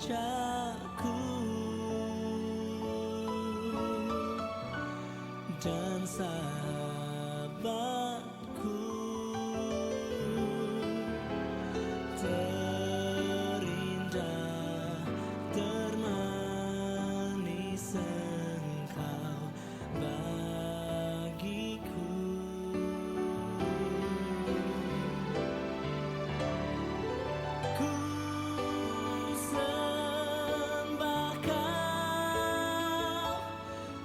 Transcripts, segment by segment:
wajahku dan sahabatku, terindah, termanis engkau bagiku. Ku sembah kau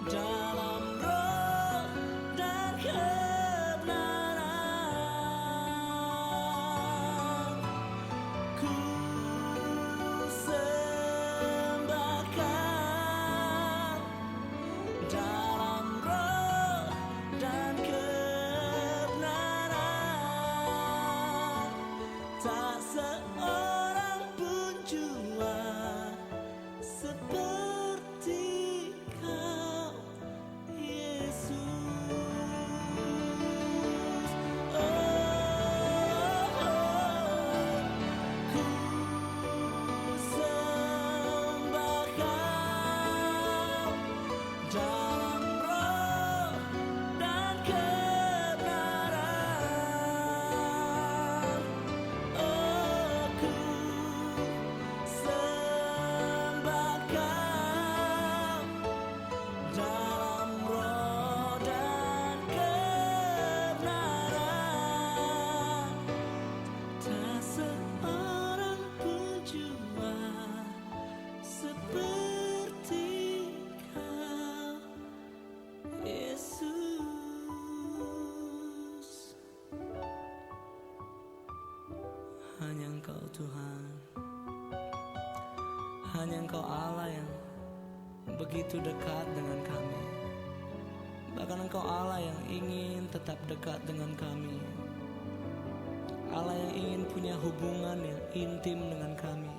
dalam roh dan kebenaran. Ku sembah kau dalam roh dan kebenaran. Tak seorang pun jua seperti kau, Yesus. Ku sembah kau dalam roh dan kebenaran. Ku sembah kau dalam roh dan kebenaran. Tak seorang pun jua seperti kau, Yesus. Hanya Engkau Tuhan, hanya Engkau Allah yang begitu dekat dengan kami. Bahkan Engkau Allah yang ingin tetap dekat dengan kami, Allah yang ingin punya hubungan yang intim dengan kami.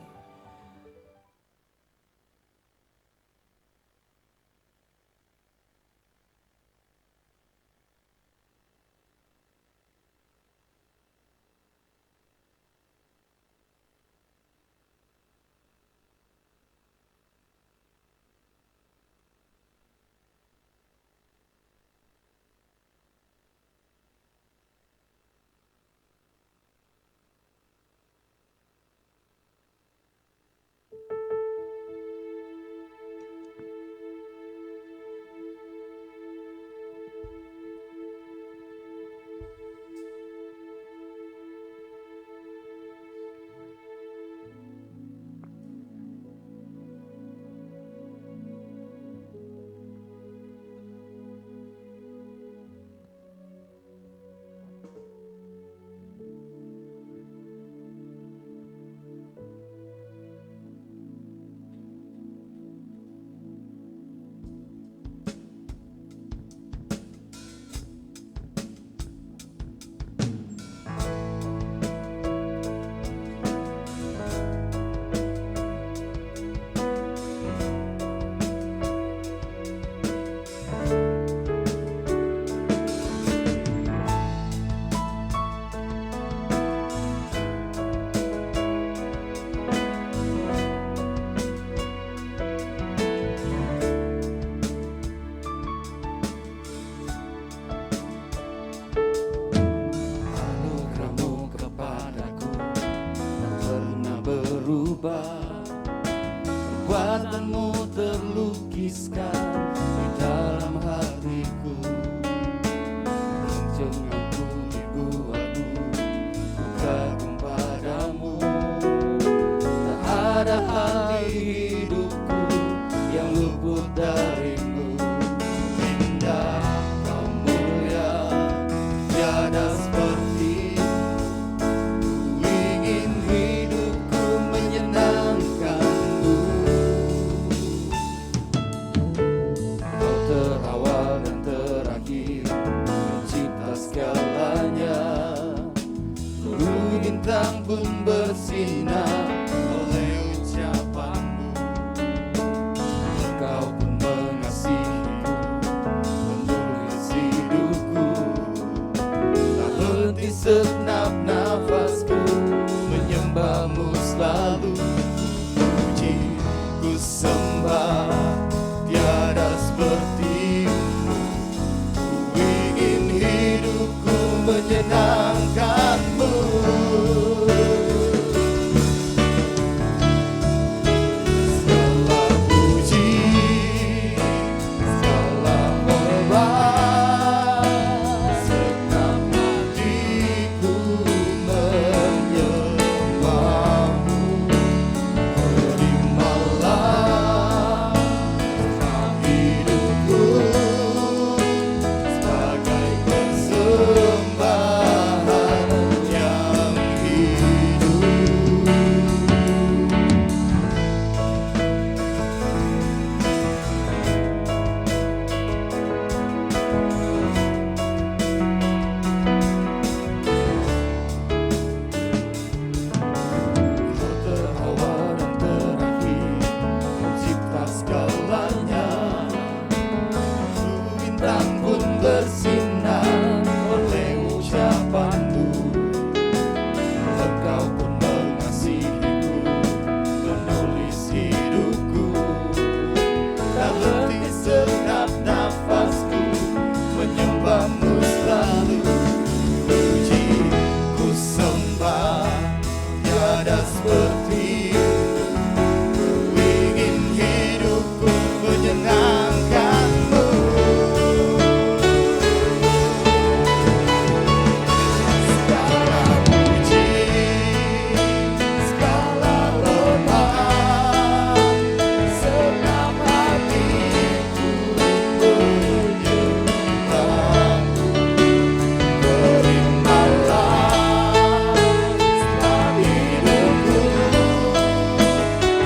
Perbuatanmu terlukiskan di dalam hatiku. Rencanganku dibuatmu, ku kagum padamu. Tak ada hal di hidupku yang luput darimu. Indah, kau mulia, tiada seperti. Ku ingin hidupku menyenangkanmu. Kau terawal dan terakhir, mencipta segalanya. Seluruh bintang pun bersinar oleh ucapanmu. Kau pun mengasihiku, menulis hidupku. Tak berhenti segenap nafasku, menyembahmu selalu. Puji menyenangkan-Mu. Segala puji, segala hormat, segenap hatiku menyembah-Mu. Terimalah dalam hidupku sebagai persembahan yang hidup. Kau terawal dan terakhir, mencipta segalanya. Bintang pun bersinar oleh ucapan-Mu. Engkau pun mengasihiku, menulis hidupku. Tak henti segenap nafasku, menyembah-Mu selalu. Puji ku sembah, tiada seperti-Mu. Ku ingin hidupku menyenangkan-Mu. Segala puji, segala hormat, segenap hatiku menyembah-Mu. Terimalah segenap hidupku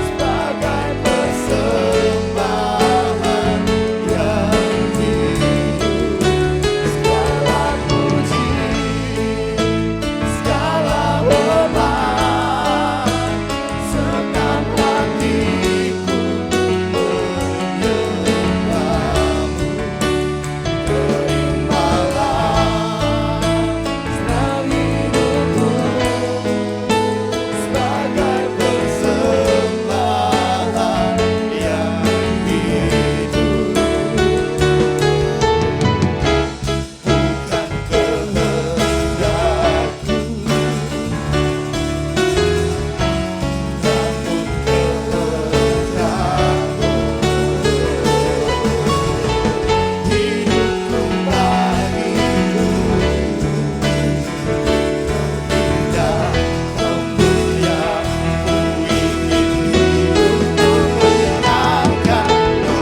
sebagai persembahan yang hidup. Segala puji, segala hormat, segenap hatiku menyembah-Mu. Terimalah segenap hidupku sebagai persembahan yang hidup. Bukan kehendakku, namun kehendak-Mu. Hidupku bagimu, indah, Kau mulia. Ku ingin hidupku menyenangkan-Mu.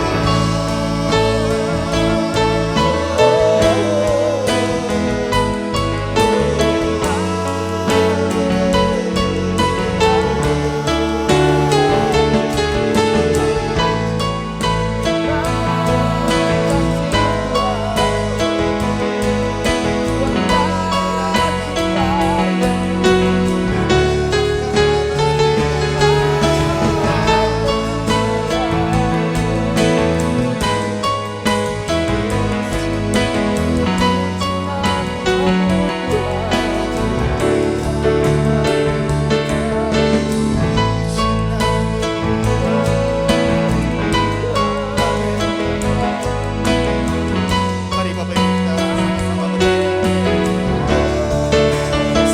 Mari Bapak Ibu kita sama-sama berdiri.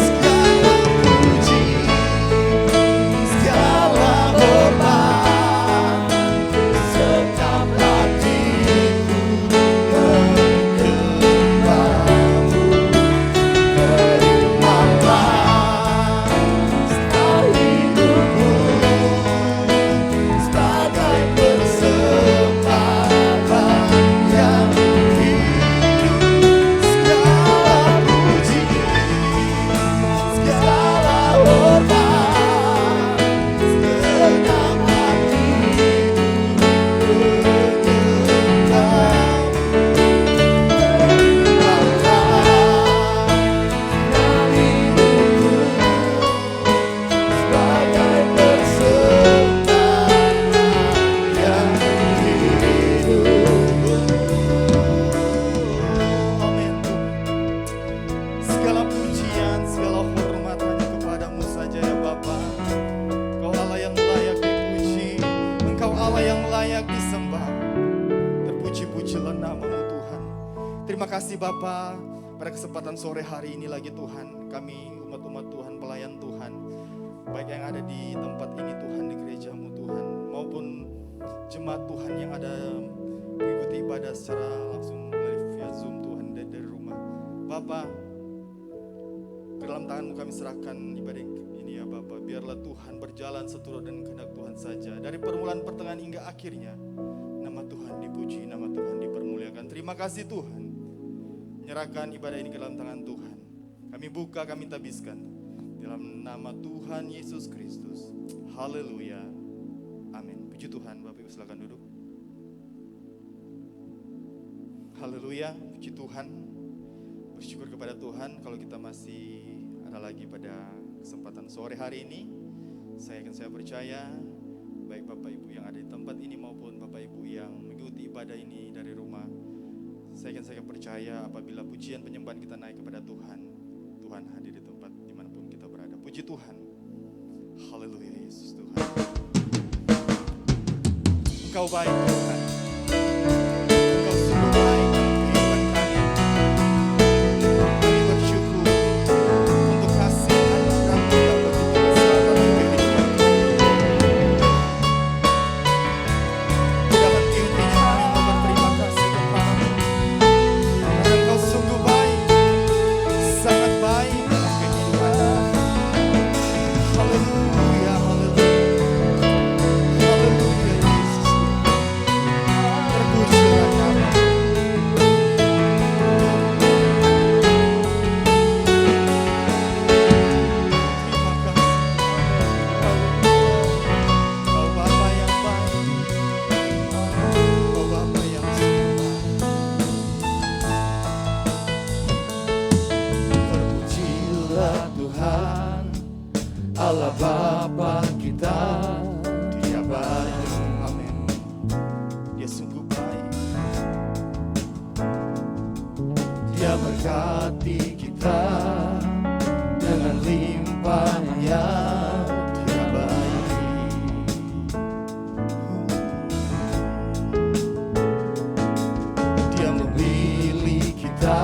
Segala puji, segala hormat, segenap hatiku menyembah-Mu. Terimalah segenap hidupku sebagai persembahan yang hidup. Segala puji, segala hormat, segenap hatiku menyembah-Mu. Segala pujian, segala hormat hanya kepada-Mu saja ya Bapa. Engkau Allah yang layak dipuji, Engkau Allah yang layak disembah. Terpuji-pujilah nama-Mu Tuhan. Terima kasih Bapa. pada kesempatan sore hari ini lagi Tuhan, kami umat-umat Tuhan, pelayan Tuhan, baik yang ada di tempat ini Tuhan, di gerejamu Tuhan, maupun jemaat Tuhan yang ada mengikuti ibadah secara langsung via Zoom Tuhan dari rumah. Bapa, ke dalam tangan-Mu kami serahkan ibadah ini ya Bapa. Biarlah Tuhan berjalan seturut dan kehendak Tuhan saja. Dari permulaan, pertengahan hingga akhirnya, nama Tuhan dipuji, nama Tuhan dipermuliakan. Terima kasih Tuhan. Menyerahkan ibadah ini ke dalam tangan Tuhan. Kami buka, kami tabiskan. Dalam nama Tuhan Yesus Kristus. Haleluya. Amin. Puji Tuhan. Bapak Ibu silakan duduk. Haleluya. Puji Tuhan. Bersyukur kepada Tuhan kalau kita masih ada lagi pada kesempatan sore hari ini. Saya percaya baik Bapak Ibu yang ada di tempat ini maupun Bapak Ibu yang mengikuti ibadah ini dari rumah, saya percaya apabila pujian penyembahan kita naik kepada Tuhan, Tuhan hadir di tempat dimanapun kita berada. Puji Tuhan. Haleluya Yesus Tuhan. Engkau baik Tuhan. Engkau sungguh baik dalam kehidupan kami. Kami bersyukur untuk kasih anugerah-Mu yang begitu besar dalam kehidupan kami. Dalam intinya kami mau berterima kasih kepada-Mu. Karena Engkau sungguh baik, sangat baik dalam kehidupan kami. Haleluya, haleluya. Haleluya Yesus. Terpujilah nama. Terima kasih. Kau Bapa yang baik. Kau Bapa yang sungguh baik. Terpujilah Tuhan, Allah Bapa kita. Dia baik, amin. Dia sungguh baik. Dia berkati kita dengan limpahnya. Dia baik. Dia memilih kita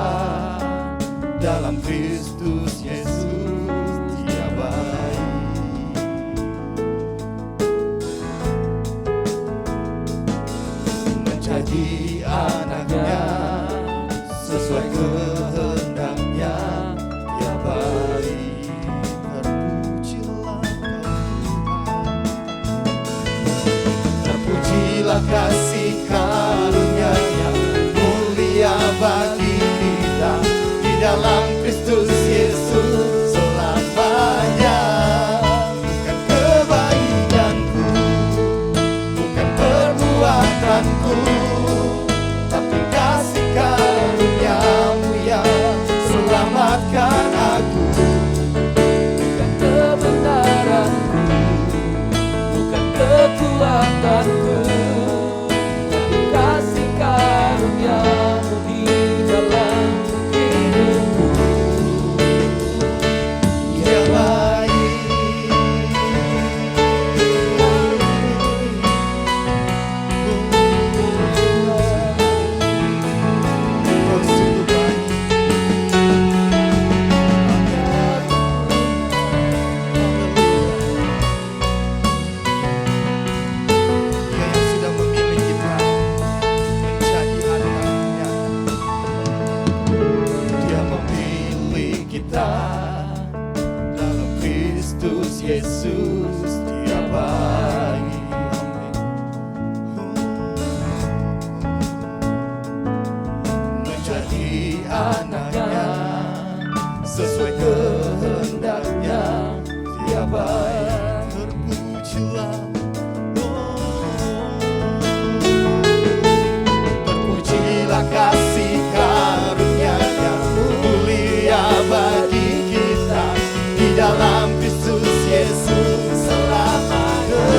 dalam Kristus Yesus. Dia baik. Menjadi anaknya sesuai kehendaknya. Dia baik. Terpujilah Kau Tuhan. Terpujilah kasih karunia-Nya mulia bagi kita di dalam Kristus Yesus selamanya. Bukan kebaikanku, bukan perbuatanku, tapi kasih karunia-Mu yang selamatkan aku. Bukan kebenaranku, bukan kekuatanku, tapi kasih karunia-Mu di dalam hidupku. Dia baik. Kau sungguh baik. Dia yang sudah memilih kita menjadi anak-anaknya. Dia memilih kita dalam Kristus Yesus. Dia baik. Menjadi anaknya sesuai kehendaknya. Dia baik. Terpujilah. Terpujilah kasih karunia-Nya mulia bagi kita di dalam Kristus Yesus selamanya.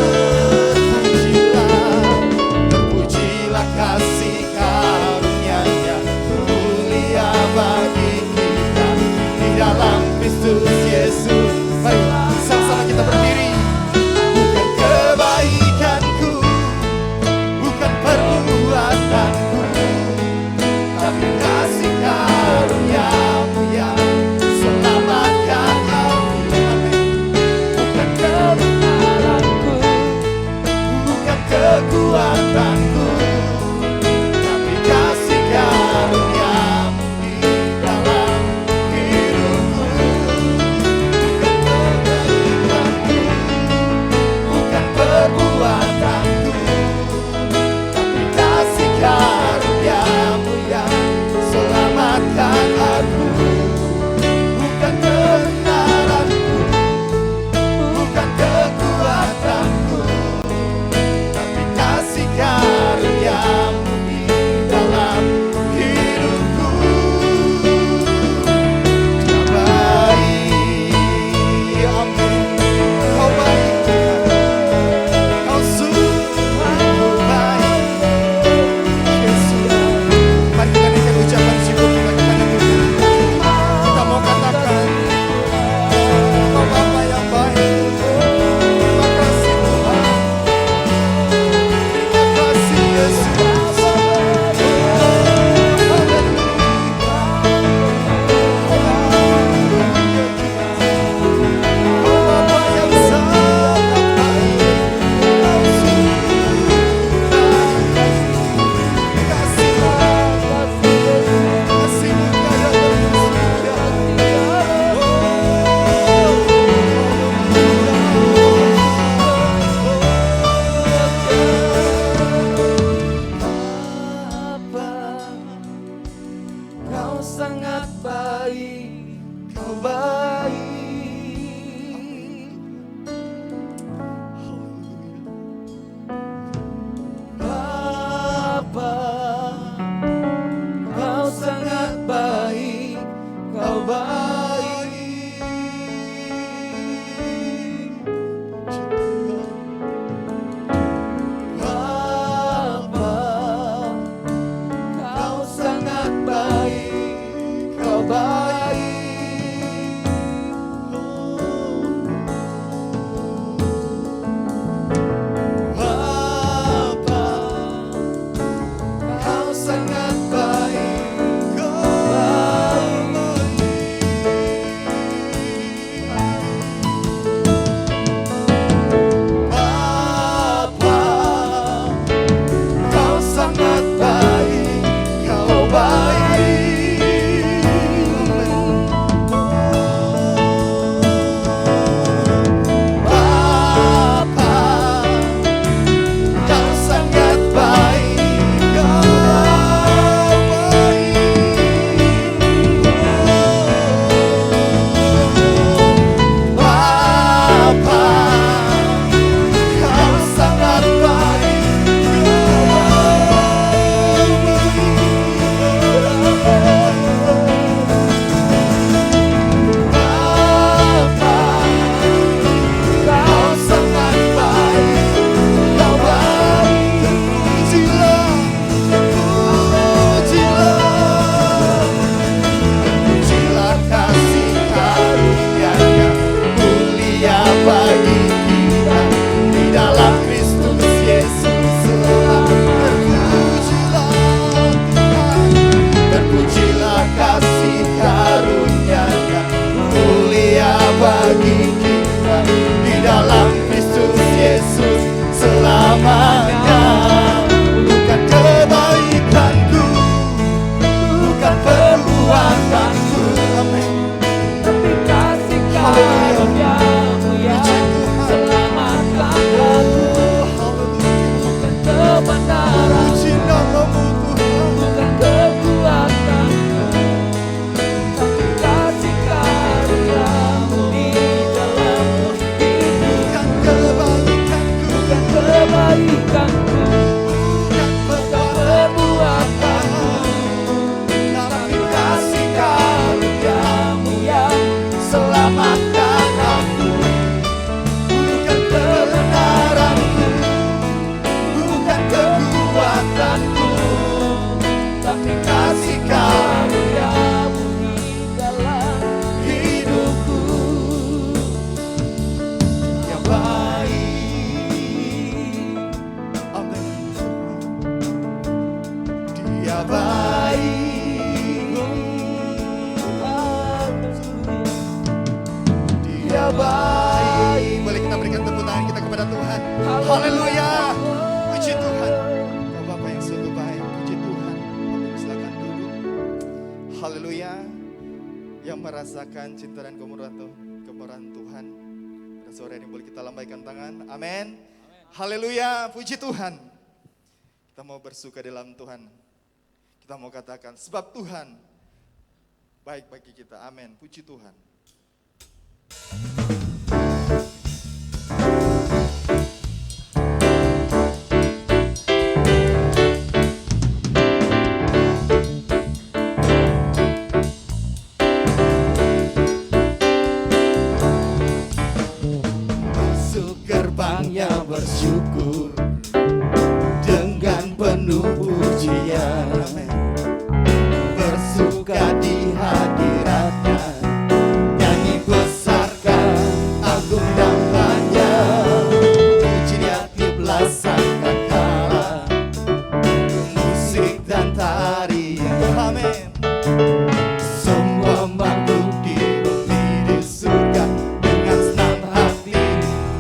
tangan kita kepada Tuhan. Haleluya. Puji Tuhan. Kau Bapa yang sungguh baik. Puji Tuhan. Bapak silakan duduk. Haleluya. Yang merasakan cinta dan kemurahan Tuhan. Pada sore ini boleh kita lambaikan tangan. Amin. Haleluya. Puji Tuhan. Kita mau bersuka dalam Tuhan. Kita mau katakan sebab Tuhan baik bagi kita. Amin. Puji Tuhan. Masuk gerbangnya bersyukur dengan penuh pujian, bersuka di hadiratnya, nyanyi besarkan agung namanya, puji dia tiup sangkakala, musik dan tarian. Amin. Semua makhluk di bumi di surga dengan senang hati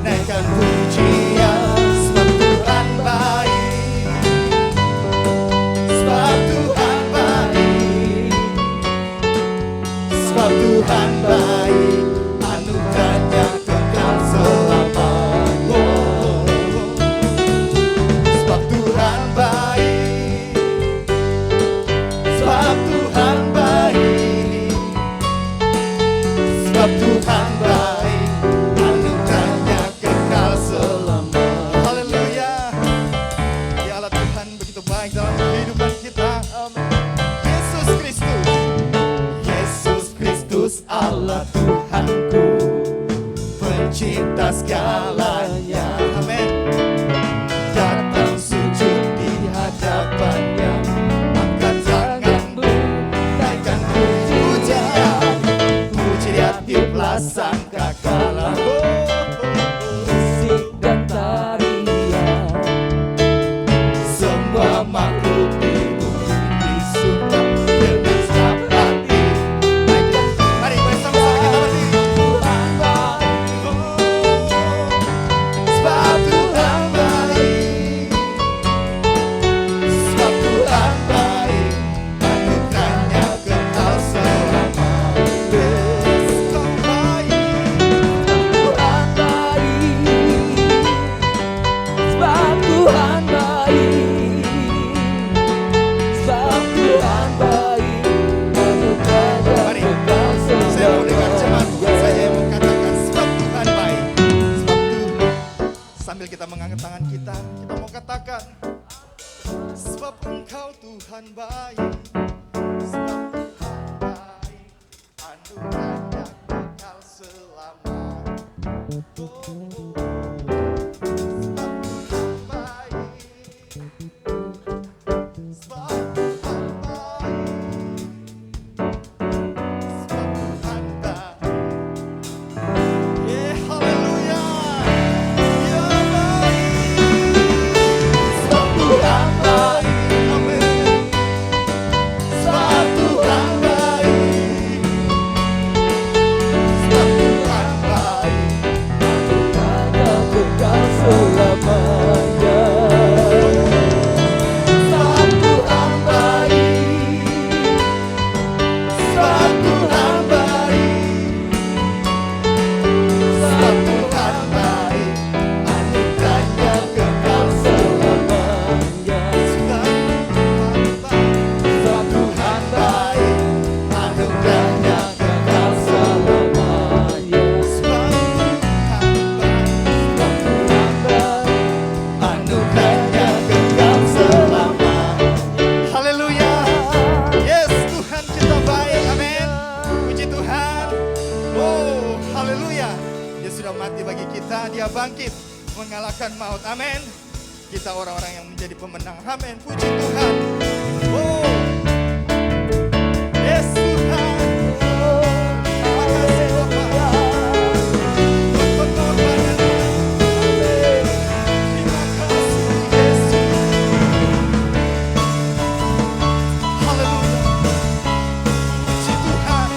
naikkan pujian, sebab Tuhan baik, sebab Tuhan baik, sebab Tuhan baik, anugerahnya kekal selamanya. Sebab Tuhan baik, sebab Tuhan baik, sebab Tuhan baik, anugerahnya kekal selamanya. Haleluya. Ya Allah, Tuhan begitu baik dalam kehidupan kita. Yesus Kristus. Yesus Kristus Allah Tuhanku, pencipta segalanya. Amin. Datang sujud di hadapannya, angkat tanganmu, naikkan pujian, puji dia tiuplah sangkakala, musik dan tarian. Semua makhluk di bumi di surga dengan senang hati naikkan. Mari bersama-sama kita berdiri. Tuhan baik, sebab Tuhan baik, sebab Tuhan baik, anugerahnya kekal selamanya. Kau baik. Tuhan baik, sebab Tuhan baik, sebab Tuhan baik, anugerahnya Mari, kekal saya mau dengar jemaat Tuhan saya yang selamanya. mengatakan sebab Tuhan baik. Sebab Tuhan. Sambil kita mengangkat tangan kita mau katakan sebab Engkau Tuhan baik. Sebab Tuhan baik, anugerahnya kekal selamanya. Sebab Tuhan baik. Sebab Tuhan baik. Sebab Tuhan baik. Yeah, haleluya. Dia baik. Sebab Tuhan baik, Amin. sebab Tuhan baik, sebab Tuhan baik, anugerahnya kekal selamanya. Sebab Tuhan baik, sebab Tuhan baik, sebab Tuhan baik, anugerahnya kekal selamanya. Sebab Tuhan baik, anugerahnya kekal selamanya. Sebab Tuhan baik, anugerahnya kekal selamanya. Haleluya. Yes, Tuhan kita baik. Amin. Puji Tuhan. Oh, haleluya. Dia sudah mati bagi kita, dia bangkit mengalahkan maut. Amin. Kita orang-orang yang menjadi pemenang. Amin. Puji Tuhan. Oh. Yes, Tuhan. Terima kasih Bapak. Untuk pengorbanan-Mu. Terima kasih Yesus. Haleluya. Puji Tuhan.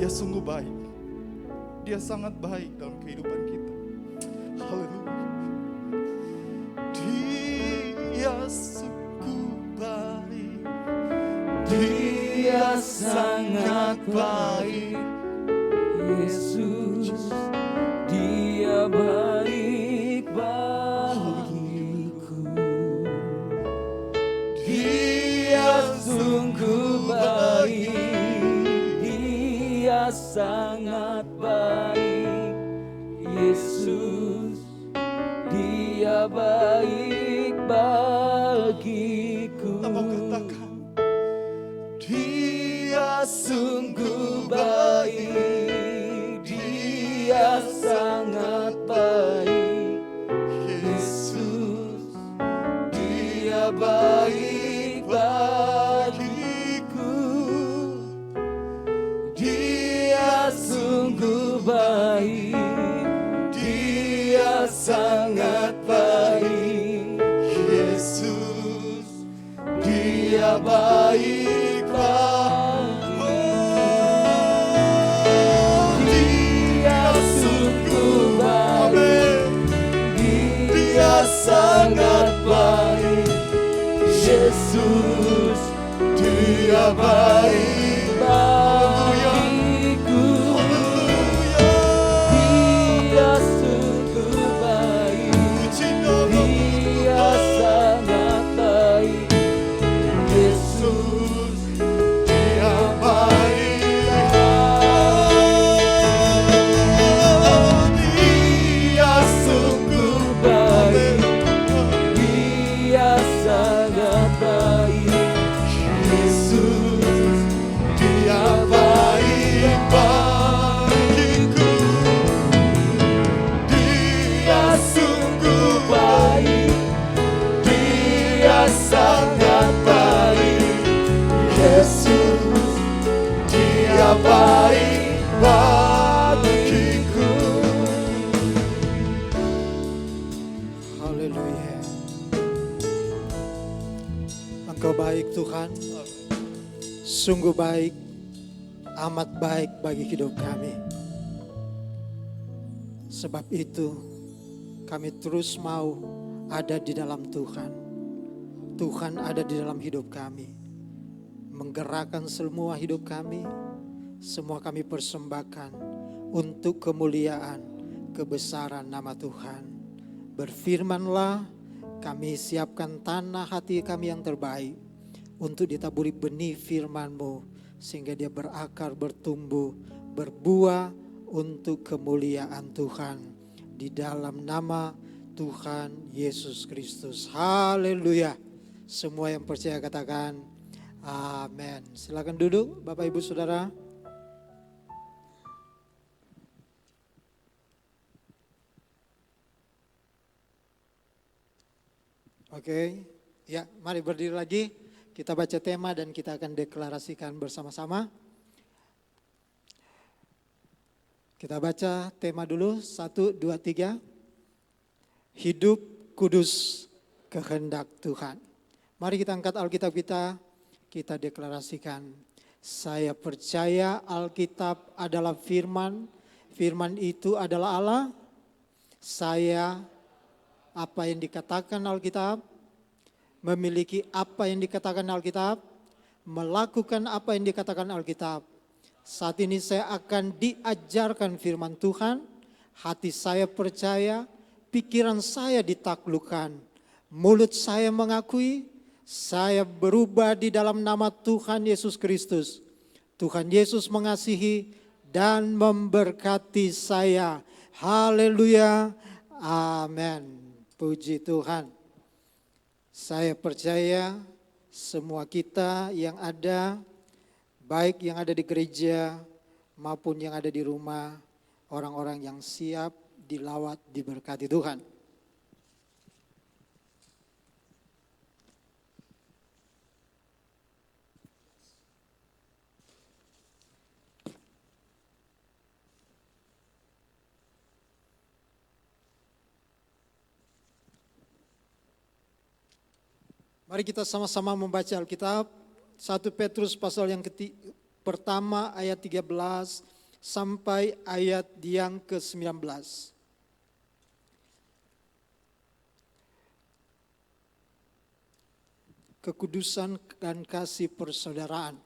Dia sungguh baik. Dia sangat baik dalam kehidupan kita. Haleluya. Dia sungguh baik. Dia sangat baik. Yesus, Dia baik bagiku. Dia sungguh baik, Dia sangat baik. Yesus, Dia baik bagiku. Mau katakan, Dia sungguh baik, Dia sangat baik. Yesus, Dia baik bagiku. Dia sungguh baik, Dia sangat baik. Yesus, Dia baik bagiku. Dia sungguh baik, Dia sangat baik. Yesus, Dia baik bagiku. Dia sungguh baik, Dia sangat baik. Yesus, Dia baik. Dia sungguh baik, Dia sangat baik. Yesus, Dia baik bagiku. Dia sungguh baik, Dia sangat baik. Yesus, Dia baik bagiku. Haleluya. Engkau baik Tuhan, sungguh baik, amat baik bagi hidup kami. Sebab itu kami terus mau ada di dalam Tuhan. Tuhan ada di dalam hidup kami, menggerakkan semua hidup kami. Semua kami persembahkan untuk kemuliaan, kebesaran nama Tuhan. Berfirmanlah, kami siapkan tanah hati kami yang terbaik untuk ditaburi benih firman-Mu, sehingga dia berakar, bertumbuh, berbuah untuk kemuliaan Tuhan. Di dalam nama Tuhan Yesus Kristus. Haleluya. Semua yang percaya katakan amin. Silakan duduk Bapak Ibu Saudara. Oke, ya mari berdiri lagi. Kita baca tema dan kita akan deklarasikan bersama-sama. Kita baca tema dulu, 1, 2, 3. Hidup kudus kehendak Tuhan. Mari kita angkat Alkitab kita deklarasikan. Saya percaya Alkitab adalah firman, firman itu adalah Allah. Saya apa yang dikatakan Alkitab, memiliki apa yang dikatakan Alkitab, melakukan apa yang dikatakan Alkitab. Saat ini saya akan diajarkan firman Tuhan, hati saya percaya, pikiran saya ditaklukkan, mulut saya mengakui, saya berubah di dalam nama Tuhan Yesus Kristus. Tuhan Yesus mengasihi dan memberkati saya. Haleluya, amin. Puji Tuhan. Saya percaya semua kita yang ada, baik yang ada di gereja maupun yang ada di rumah, orang-orang yang siap dilawat, diberkati Tuhan. Mari kita sama-sama membaca Alkitab. 1 Petrus pasal yang pertama ayat 13 sampai ayat yang ke-19. Kekudusan dan kasih persaudaraan.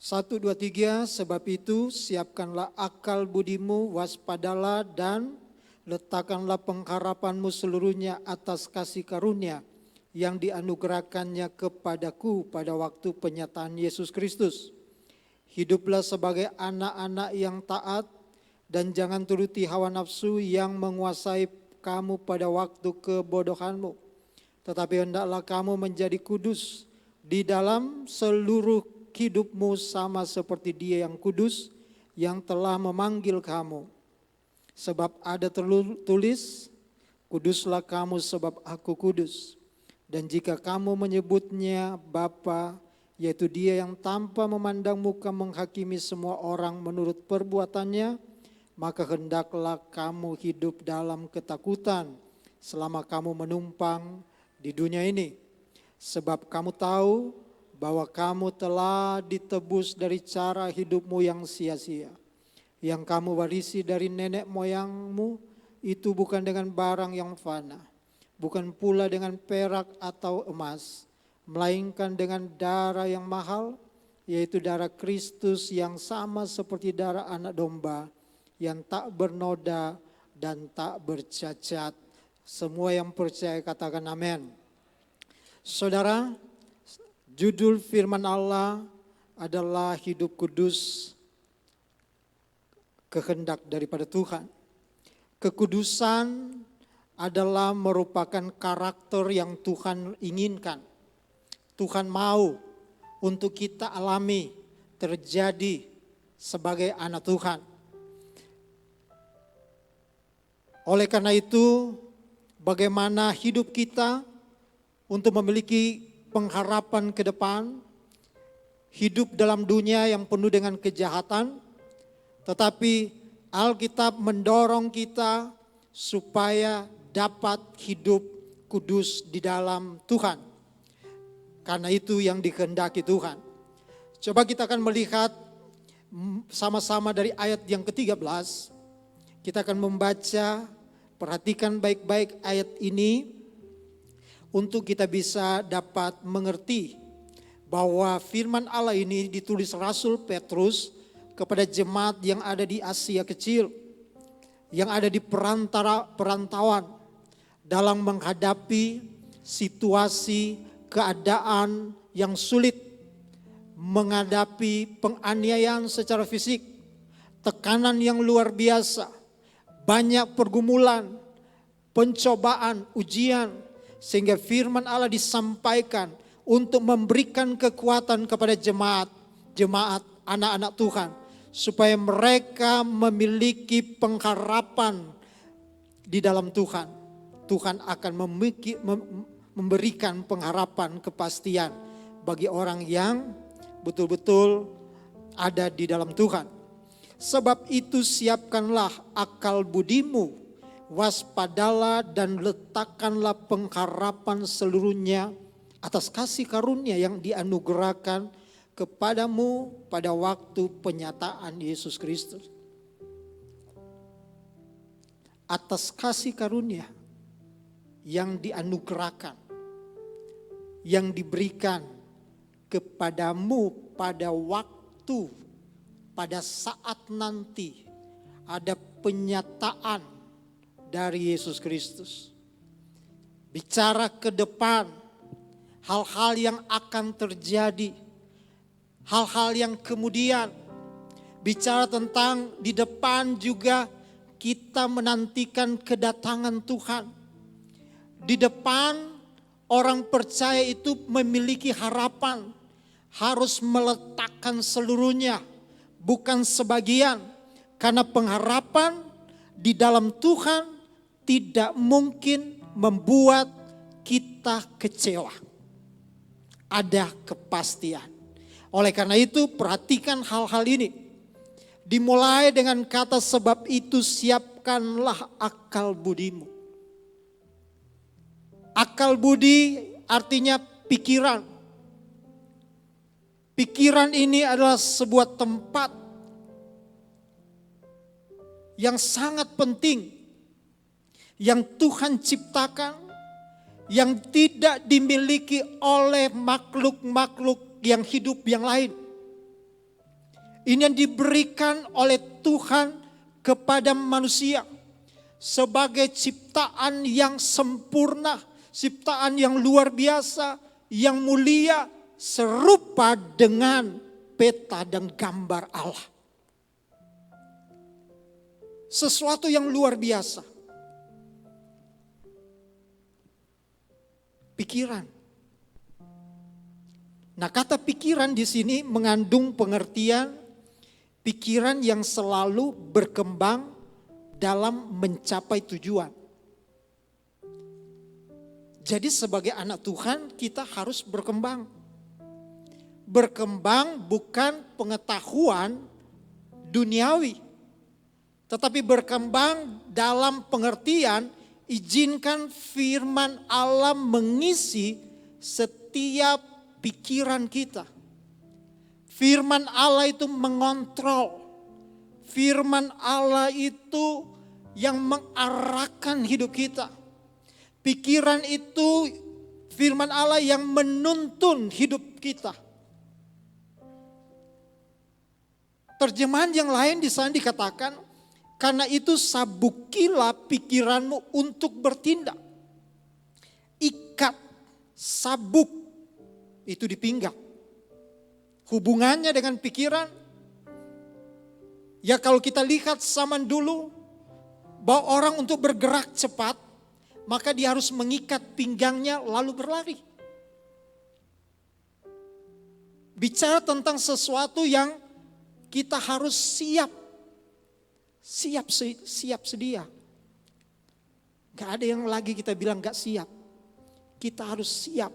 1, 2, 3, sebab itu siapkanlah akal budimu, waspadalah dan letakkanlah pengharapanmu seluruhnya atas kasih karunia yang dianugerahkannya kepadaku pada waktu penyataan Yesus Kristus. Hiduplah sebagai anak-anak yang taat dan jangan turuti hawa nafsu yang menguasai kamu pada waktu kebodohanmu. Tetapi hendaklah kamu menjadi kudus di dalam seluruh hidupmu sama seperti Dia yang kudus yang telah memanggil kamu. Sebab ada tertulis, kuduslah kamu sebab aku kudus. Dan jika kamu menyebutnya Bapa, yaitu Dia yang tanpa memandang muka menghakimi semua orang menurut perbuatannya, maka hendaklah kamu hidup dalam ketakutan selama kamu menumpang di dunia ini. Sebab kamu tahu bahwa kamu telah ditebus dari cara hidupmu yang sia-sia, yang kamu warisi dari nenek moyangmu, itu bukan dengan barang yang fana, bukan pula dengan perak atau emas, melainkan dengan darah yang mahal, yaitu darah Kristus yang sama seperti darah anak domba, yang tak bernoda dan tak bercacat. Semua yang percaya katakan amin. Saudara, judul firman Allah adalah hidup kudus, kehendak daripada Tuhan. Kekudusan adalah merupakan karakter yang Tuhan inginkan. Tuhan mau untuk kita alami terjadi sebagai anak Tuhan. Oleh karena itu, bagaimana hidup kita untuk memiliki pengharapan ke depan, hidup dalam dunia yang penuh dengan kejahatan, tetapi Alkitab mendorong kita supaya dapat hidup kudus di dalam Tuhan. Karena itu yang dikehendaki Tuhan. Coba kita akan melihat sama-sama dari ayat yang ke-13. Kita akan membaca, perhatikan baik-baik ayat ini, untuk kita bisa dapat mengerti bahwa firman Allah ini ditulis Rasul Petrus kepada jemaat yang ada di Asia Kecil, yang ada di perantauan dalam menghadapi situasi keadaan yang sulit, menghadapi penganiayaan secara fisik, tekanan yang luar biasa, banyak pergumulan, pencobaan, ujian, sehingga firman Allah disampaikan untuk memberikan kekuatan kepada jemaat anak-anak Tuhan, supaya mereka memiliki pengharapan di dalam Tuhan. Tuhan akan memberikan pengharapan, kepastian bagi orang yang betul-betul ada di dalam Tuhan. Sebab itu siapkanlah akal budimu, waspadalah dan letakkanlah pengharapan seluruhnya atas kasih karunia yang dianugerahkan kepadamu pada waktu penyataan Yesus Kristus. Atas kasih karunia yang dianugerahkan, yang diberikan kepadamu pada waktu, pada saat nanti ada penyataan dari Yesus Kristus. Bicara ke depan, hal-hal yang akan terjadi, hal-hal yang kemudian. Bicara tentang di depan juga kita menantikan kedatangan Tuhan. Di depan orang percaya itu memiliki harapan, harus meletakkan seluruhnya, bukan sebagian. Karena pengharapan di dalam Tuhan tidak mungkin membuat kita kecewa. Ada kepastian. Oleh karena itu perhatikan hal-hal ini. Dimulai dengan kata sebab itu siapkanlah akal budimu. Akal budi artinya pikiran. Pikiran ini adalah sebuah tempat yang sangat penting yang Tuhan ciptakan, yang tidak dimiliki oleh makhluk-makhluk yang hidup yang lain. Ini yang diberikan oleh Tuhan kepada manusia sebagai ciptaan yang sempurna, ciptaan yang luar biasa, yang mulia, serupa dengan peta dan gambar Allah. Sesuatu yang luar biasa. Pikiran. Nah, kata pikiran di sini mengandung pengertian pikiran yang selalu berkembang dalam mencapai tujuan. Jadi sebagai anak Tuhan kita harus berkembang. Berkembang bukan pengetahuan duniawi, tetapi berkembang dalam pengertian izinkan firman Allah mengisi setiap pikiran kita. Firman Allah itu mengontrol. Firman Allah itu yang mengarahkan hidup kita. Pikiran itu firman Allah yang menuntun hidup kita. Terjemahan yang lain di sana dikatakan, karena itu sabukilah pikiranmu untuk bertindak. Ikat sabuk itu di pinggang. Hubungannya dengan pikiran, ya kalau kita lihat zaman dulu, bahwa orang untuk bergerak cepat, maka dia harus mengikat pinggangnya lalu berlari. Bicara tentang sesuatu yang kita harus siap sedia. Gak ada yang lagi kita bilang gak siap. Kita harus siap.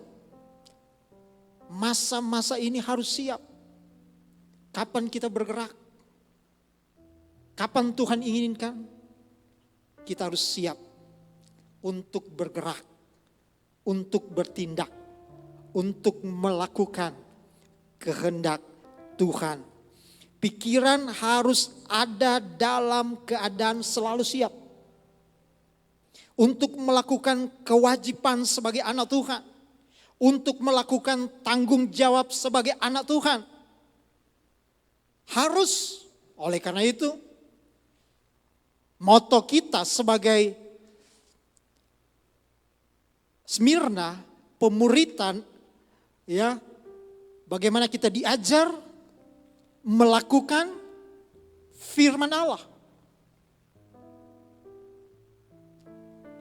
Masa-masa ini harus siap. Kapan kita bergerak? Kapan Tuhan inginkan? Kita harus siap untuk bergerak, untuk bertindak, untuk melakukan kehendak Tuhan. Pikiran harus ada dalam keadaan selalu siap untuk melakukan kewajiban sebagai anak Tuhan, untuk melakukan tanggung jawab sebagai anak Tuhan. Harus, oleh karena itu, moto kita sebagai Smyrna, pemuritan, ya, bagaimana kita diajar melakukan firman Allah.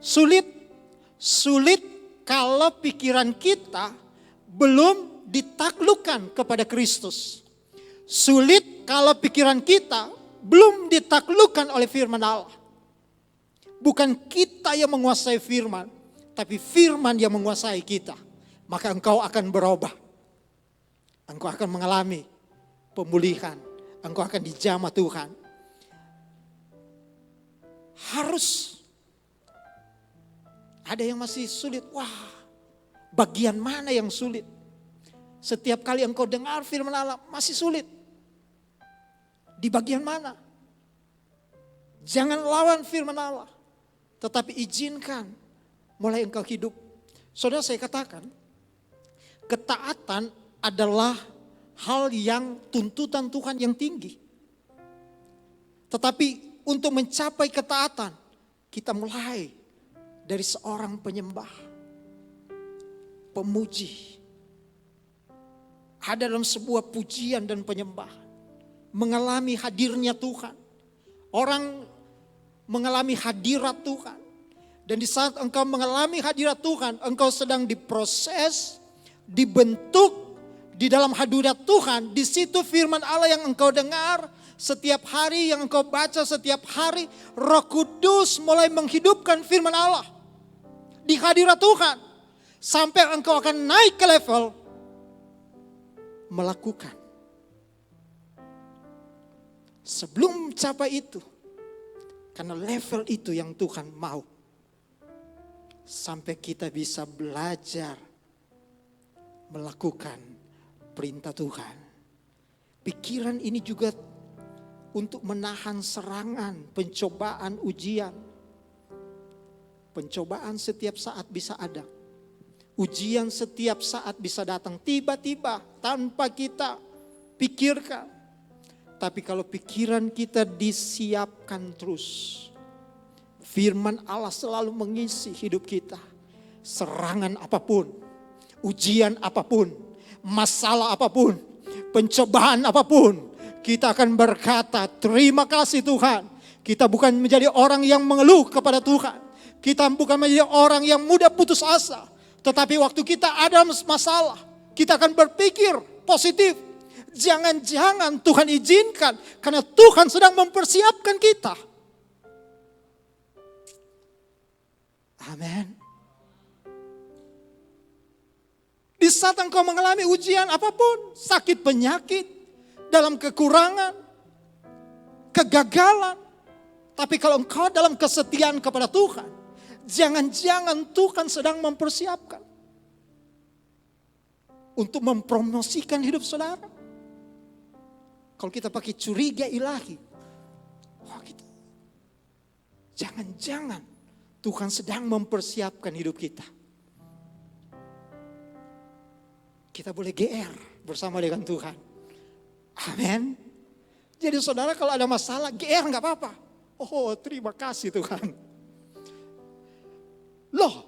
Sulit kalau pikiran kita belum ditaklukkan kepada Kristus. Sulit kalau pikiran kita belum ditaklukkan oleh firman Allah. Bukan kita yang menguasai firman, tapi firman yang menguasai kita. Maka engkau akan berubah. Engkau akan mengalami pemulihan. Engkau akan dijamah Tuhan. Harus. Ada yang masih sulit. Wah, bagian mana yang sulit? Setiap kali engkau dengar firman Allah masih sulit. Di bagian mana? Jangan lawan firman Allah. Tetapi izinkan mulai engkau hidup. Saudara, saya katakan, ketaatan adalah hal yang tuntutan Tuhan yang tinggi. Tetapi untuk mencapai ketaatan, kita mulai dari seorang penyembah, pemuji. Ada dalam sebuah pujian dan penyembahan, mengalami hadirnya Tuhan. Orang mengalami hadirat Tuhan. Dan di saat engkau mengalami hadirat Tuhan, engkau sedang diproses, dibentuk di dalam hadirat Tuhan. Di situ firman Allah yang engkau dengar setiap hari, yang engkau baca setiap hari, Roh Kudus mulai menghidupkan firman Allah di hadirat Tuhan. Sampai engkau akan naik ke level melakukan. Sebelum mencapai itu, karena level itu yang Tuhan mau. Sampai kita bisa belajar melakukan perintah Tuhan. pikiran ini juga untuk menahan serangan, pencobaan, ujian. Pencobaan setiap saat bisa ada. Ujian setiap saat bisa datang tiba-tiba tanpa kita pikirkan. Tapi kalau pikiran kita disiapkan terus, firman Allah selalu mengisi hidup kita. Serangan apapun, ujian apapun, masalah apapun, pencobaan apapun, kita akan berkata, terima kasih Tuhan. Kita bukan menjadi orang yang mengeluh kepada Tuhan. Kita bukan menjadi orang yang mudah putus asa. Tetapi waktu kita ada masalah, kita akan berpikir positif. Jangan-jangan Tuhan izinkan karena Tuhan sedang mempersiapkan kita. Amin. Di saat engkau mengalami ujian apapun, sakit penyakit, dalam kekurangan, kegagalan. Tapi kalau engkau dalam kesetiaan kepada Tuhan, jangan-jangan Tuhan sedang mempersiapkan untuk mempromosikan hidup saudara. Kalau kita pakai curiga ilahi, jangan-jangan Tuhan sedang mempersiapkan hidup kita. Kita boleh GR bersama dengan Tuhan. Amin. Jadi saudara kalau ada masalah GR gak apa-apa. Oh terima kasih Tuhan. Loh,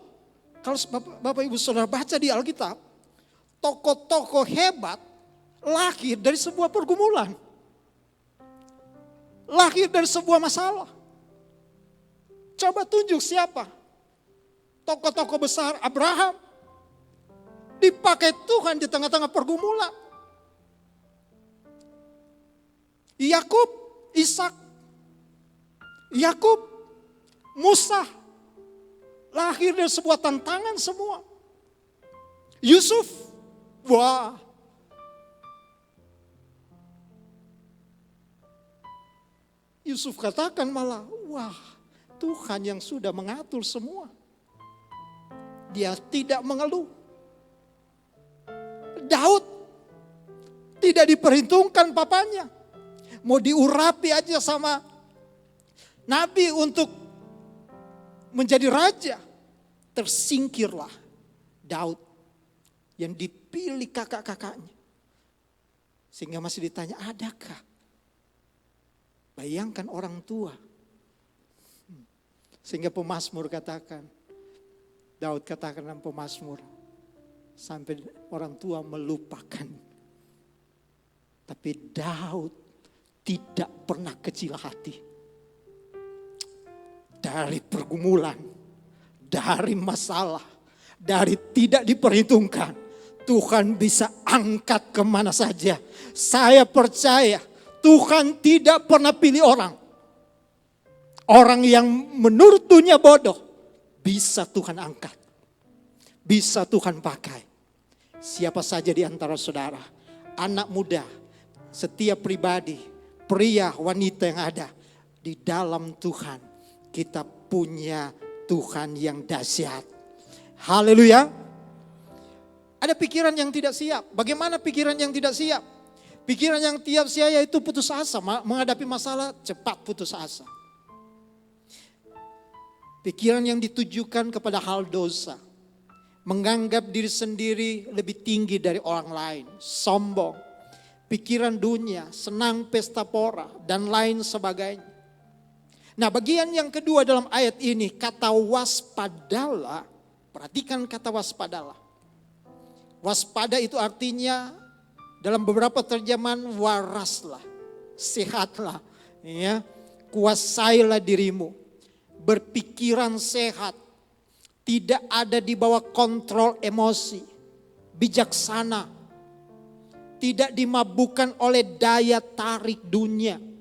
kalau Bapak Ibu Saudara baca di Alkitab, tokoh-tokoh hebat lahir dari sebuah pergumulan. Lahir dari sebuah masalah. Coba tunjuk siapa? Tokoh-tokoh besar Abraham. Dipakai Tuhan di tengah-tengah pergumulan. Yakub, Ishak, Yakub, Musa. Lahir dari sebuah tantangan semua. Yusuf, wah. Yusuf katakan malah, wah Tuhan yang sudah mengatur semua. Dia tidak mengeluh. Daud tidak diperhitungkan papanya. Mau diurapi aja sama nabi untuk menjadi raja, tersingkirlah Daud yang dipilih kakak-kakaknya. Sehingga masih ditanya, adakah? Bayangkan orang tua. Sehingga pemazmur katakan, Daud katakan dalam pemazmur, sampai orang tua melupakan. Tapi Daud tidak pernah kecil hati. Dari pergumulan, dari masalah, dari tidak diperhitungkan, Tuhan bisa angkat kemana saja. Saya percaya Tuhan tidak pernah pilih orang. Orang yang menurut dunia bodoh, bisa Tuhan angkat. Bisa Tuhan pakai. Siapa saja di antara saudara, anak muda, setiap pribadi, pria, wanita yang ada, di dalam Tuhan. Kita punya Tuhan yang dahsyat. Haleluya. Ada pikiran yang tidak siap. Bagaimana pikiran yang tidak siap? Pikiran yang tiap siap yaitu putus asa. Menghadapi masalah cepat putus asa. Pikiran yang ditujukan kepada hal dosa. Menganggap diri sendiri lebih tinggi dari orang lain. Sombong. Pikiran dunia, senang pesta pora, dan lain sebagainya. Nah bagian yang kedua dalam ayat ini, kata waspadalah. Perhatikan kata waspadalah. Waspada itu artinya dalam beberapa terjemahan waraslah, sehatlah, ya, kuasailah dirimu, berpikiran sehat, tidak ada di bawah kontrol emosi, bijaksana, tidak dimabukkan oleh daya tarik dunia.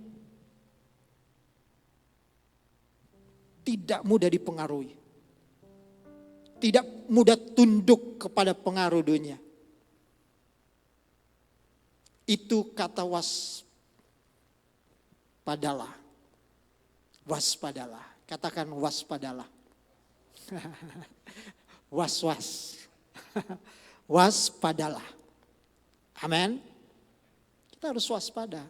Tidak mudah dipengaruhi. Tidak mudah tunduk kepada pengaruh dunia. Itu kata waspadalah. Waspadalah. Katakan waspadalah. Was-was. Waspadalah. Amin. Kita harus waspada.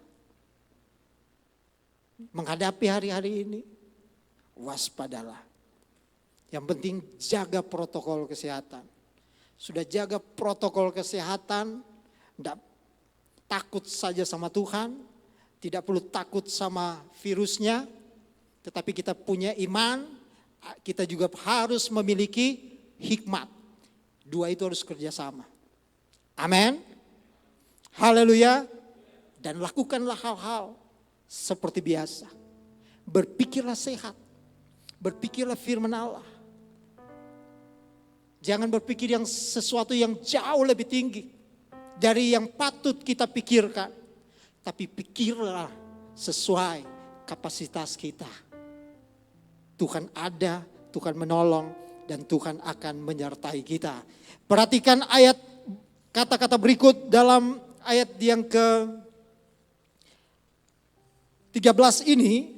Menghadapi hari-hari ini, waspadalah. Yang penting jaga protokol kesehatan. Sudah jaga protokol kesehatan, tidak takut saja sama Tuhan, tidak perlu takut sama virusnya, tetapi kita punya iman, kita juga harus memiliki hikmat. Dua itu harus kerjasama. Amin. Haleluya. Dan lakukanlah hal-hal seperti biasa. Berpikirlah sehat. Berpikirlah firman Allah. Jangan berpikir yang sesuatu yang jauh lebih tinggi dari yang patut kita pikirkan. Tapi pikirlah sesuai kapasitas kita. Tuhan ada, Tuhan menolong, dan Tuhan akan menyertai kita. Perhatikan ayat kata-kata berikut dalam ayat yang ke-13 ini.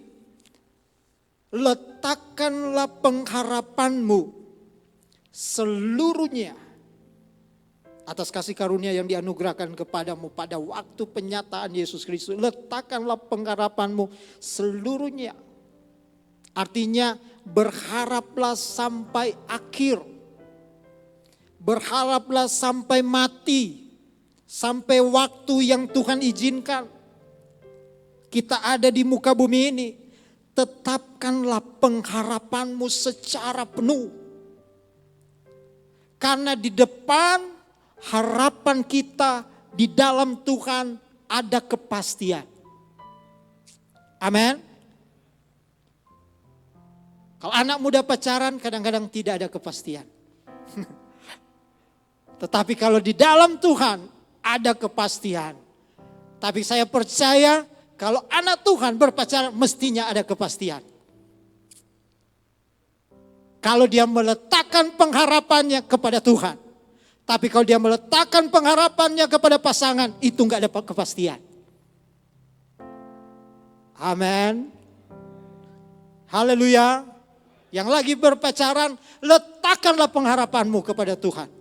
Letakkanlah pengharapanmu seluruhnya atas kasih karunia yang dianugerahkan kepadamu pada waktu penyataan Yesus Kristus. Letakkanlah pengharapanmu seluruhnya. Artinya berharaplah sampai akhir. Berharaplah sampai mati. Sampai waktu yang Tuhan izinkan. Kita ada di muka bumi ini. Tetapkanlah pengharapanmu secara penuh. Karena di depan harapan kita di dalam Tuhan ada kepastian. Amin. Kalau anak muda pacaran kadang-kadang tidak ada kepastian. Tetapi kalau di dalam Tuhan ada kepastian. Tapi saya percaya kalau anak Tuhan berpacaran mestinya ada kepastian. Kalau dia meletakkan pengharapannya kepada Tuhan. Tapi kalau dia meletakkan pengharapannya kepada pasangan, itu enggak ada kepastian. Amin. Haleluya. Yang lagi berpacaran, letakkanlah pengharapanmu kepada Tuhan.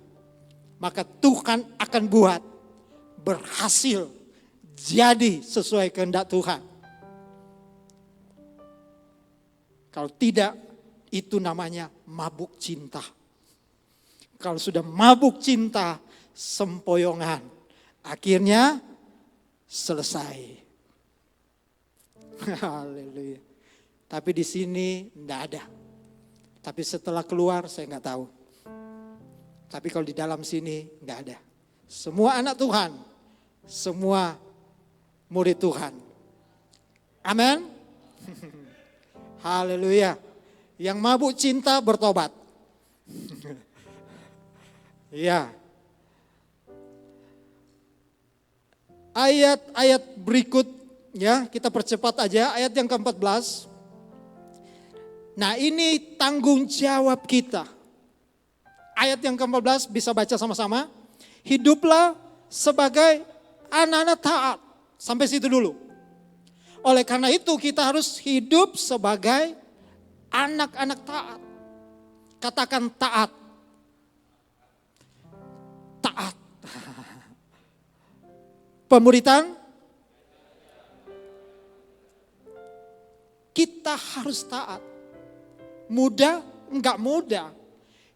Maka Tuhan akan buat berhasil jadi sesuai kehendak Tuhan. Kalau tidak, itu namanya mabuk cinta. Kalau sudah mabuk cinta, sempoyongan. Akhirnya selesai. Haleluya. Tapi di sini enggak ada. Tapi setelah keluar saya enggak tahu. Tapi kalau di dalam sini enggak ada. Semua anak Tuhan, semua murid Tuhan. Amin. Haleluya. Yang mabuk cinta bertobat. Ya. Ayat-ayat berikut ya, kita percepat aja ayat yang ke-14. Nah, ini tanggung jawab kita. Ayat yang ke-14 bisa baca sama-sama. Hiduplah sebagai anak-anak taat. Sampai situ dulu. Oleh karena itu kita harus hidup sebagai anak-anak taat. Katakan taat. Taat. Pemuritan. Kita harus taat. Mudah? Enggak mudah.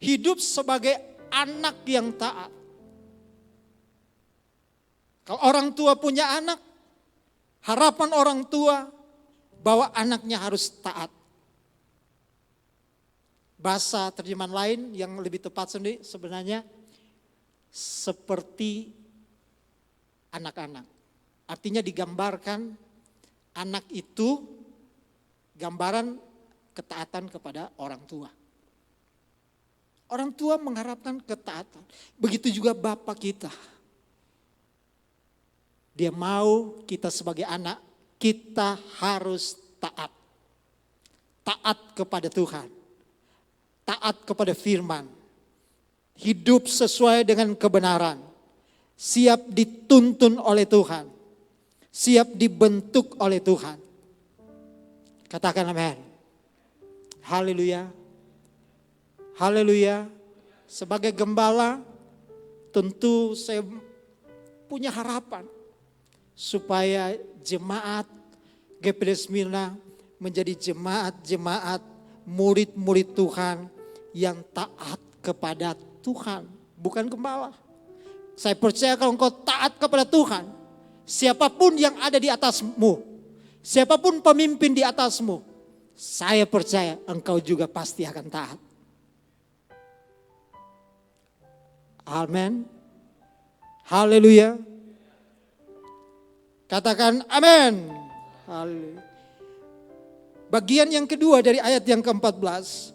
Hidup sebagai anak yang taat. Kalau orang tua punya anak, harapan orang tua bahwa anaknya harus taat. Bahasa terjemahan lain yang lebih tepat sendiri sebenarnya seperti anak-anak. Artinya digambarkan anak itu gambaran ketaatan kepada orang tua. Orang tua mengharapkan ketaatan. Begitu juga Bapa kita. Dia mau kita sebagai anak, kita harus taat. Taat kepada Tuhan. Taat kepada firman. Hidup sesuai dengan kebenaran. Siap dituntun oleh Tuhan. Siap dibentuk oleh Tuhan. Katakan amin. Haleluya. Haleluya. Sebagai gembala tentu saya punya harapan. supaya jemaat GPD Smyrna menjadi jemaat-jemaat murid-murid Tuhan yang taat kepada Tuhan, bukan gembala. Saya percaya kalau engkau taat kepada Tuhan, siapapun yang ada di atasmu, siapapun pemimpin di atasmu, saya percaya engkau juga pasti akan taat. Amin. Haleluya. Katakan amin. Haleluya. Bagian yang kedua dari ayat yang ke-14.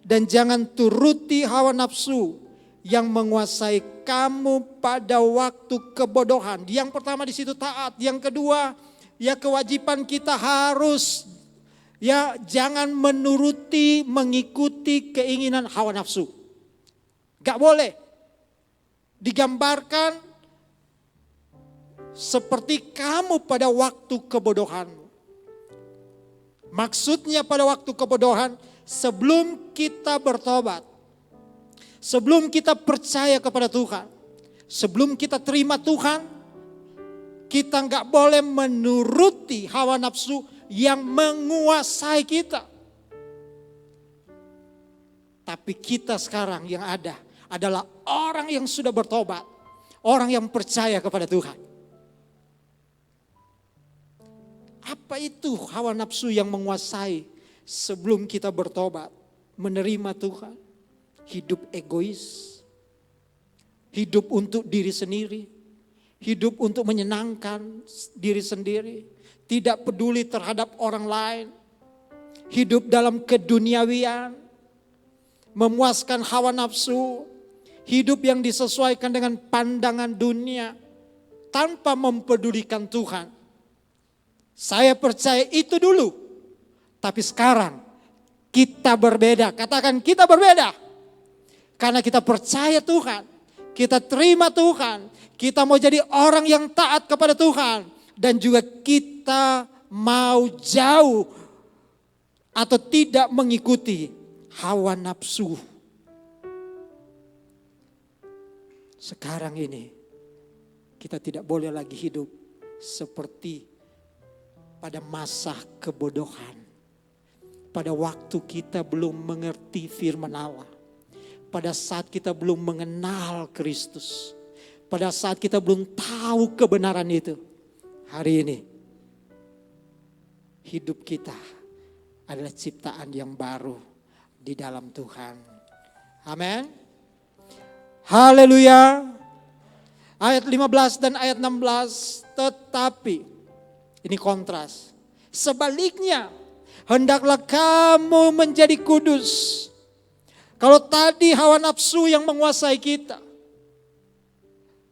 Dan jangan turuti hawa nafsu yang menguasai kamu pada waktu kebodohan. Yang pertama di situ taat. Yang kedua, ya kewajiban kita harus ya jangan menuruti, mengikuti keinginan hawa nafsu. Gak boleh. Digambarkan seperti kamu pada waktu kebodohan. Maksudnya pada waktu kebodohan, sebelum kita bertobat, sebelum kita percaya kepada Tuhan, sebelum kita terima Tuhan, kita gak boleh menuruti hawa nafsu yang menguasai kita. Tapi kita sekarang yang ada adalah orang yang sudah bertobat, orang yang percaya kepada Tuhan. Apa itu hawa nafsu yang menguasai sebelum kita bertobat, menerima Tuhan? Hidup egois, hidup untuk diri sendiri, hidup untuk menyenangkan diri sendiri, tidak peduli terhadap orang lain, hidup dalam keduniawian, memuaskan hawa nafsu, hidup yang disesuaikan dengan pandangan dunia tanpa mempedulikan Tuhan. Saya percaya itu dulu. Tapi sekarang kita berbeda. Katakan kita berbeda. Karena kita percaya Tuhan. Kita terima Tuhan. Kita mau jadi orang yang taat kepada Tuhan. Dan juga kita mau jauh atau tidak mengikuti hawa nafsu. Sekarang ini kita tidak boleh lagi hidup seperti pada masa kebodohan. Pada waktu kita belum mengerti firman Allah. Pada saat kita belum mengenal Kristus. Pada saat kita belum tahu kebenaran itu. Hari ini hidup kita adalah ciptaan yang baru di dalam Tuhan. Amin. Haleluya. Ayat 15 dan ayat 16. Tetapi, ini kontras. Sebaliknya, hendaklah kamu menjadi kudus. Kalau tadi hawa nafsu yang menguasai kita.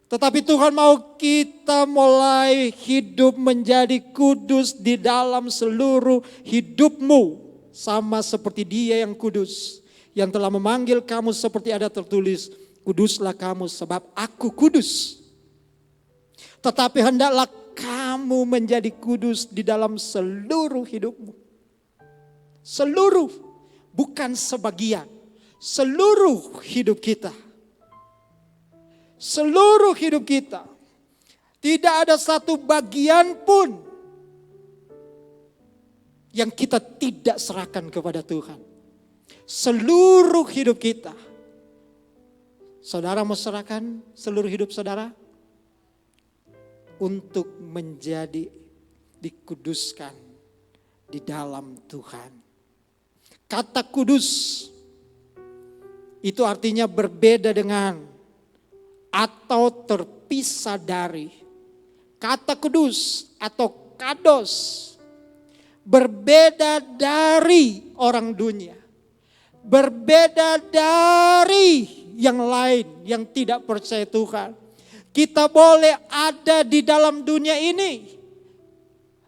Tetapi Tuhan mau kita mulai hidup menjadi kudus di dalam seluruh hidupmu. Sama seperti Dia yang kudus. Yang telah memanggil kamu seperti ada tertulis. Kuduslah kamu sebab aku kudus. Tetapi hendaklah kamu menjadi kudus di dalam seluruh hidupmu. Seluruh, bukan sebagian. Seluruh hidup kita. Seluruh hidup kita. Tidak ada satu bagian pun yang kita tidak serahkan kepada Tuhan. Seluruh hidup kita. Saudara mau serahkan seluruh hidup saudara? Untuk menjadi dikuduskan di dalam Tuhan. Kata kudus itu artinya berbeda dengan atau terpisah dari. Kata kudus atau kados berbeda dari orang dunia. Berbeda dari yang lain yang tidak percaya Tuhan. Kita boleh ada di dalam dunia ini.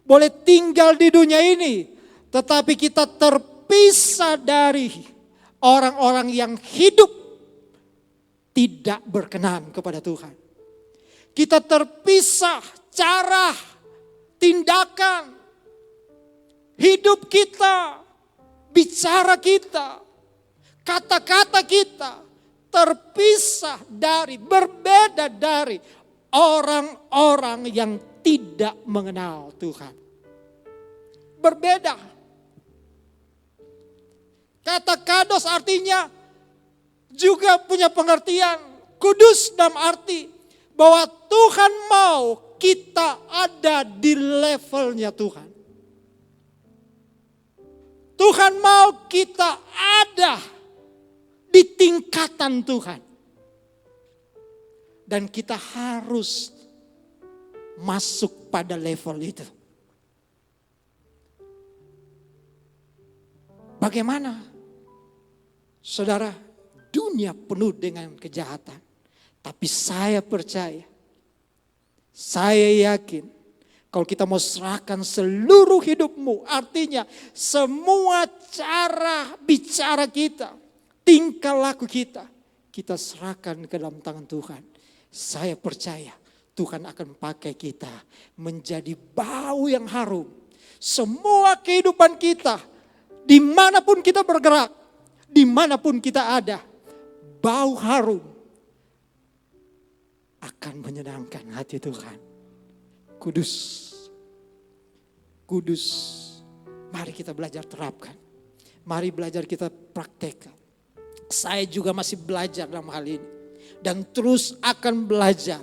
Boleh tinggal di dunia ini. Tetapi kita terpisah dari orang-orang yang hidup tidak berkenan kepada Tuhan. Kita terpisah cara, tindakan, hidup kita, bicara kita, kata-kata kita terpisah dari, berbeda dari orang-orang yang tidak mengenal Tuhan. Berbeda. Kata kados artinya juga punya pengertian kudus dalam arti bahwa Tuhan mau kita ada di levelnya Tuhan. Tuhan mau kita ada di tingkatan Tuhan. Dan kita harus masuk pada level itu. Bagaimana? Saudara, dunia penuh dengan kejahatan. Tapi saya percaya, saya yakin, kalau kita mau serahkan seluruh hidupmu, artinya semua cara bicara kita, tingkah laku kita serahkan ke dalam tangan Tuhan. Saya percaya Tuhan akan pakai kita menjadi bau yang harum. Semua kehidupan kita, dimanapun kita bergerak, dimanapun kita ada, bau harum akan menyenangkan hati Tuhan. Kudus, kudus. Mari kita belajar terapkan. Mari belajar kita praktekkan. Saya juga masih belajar dalam hal ini. Dan terus akan belajar.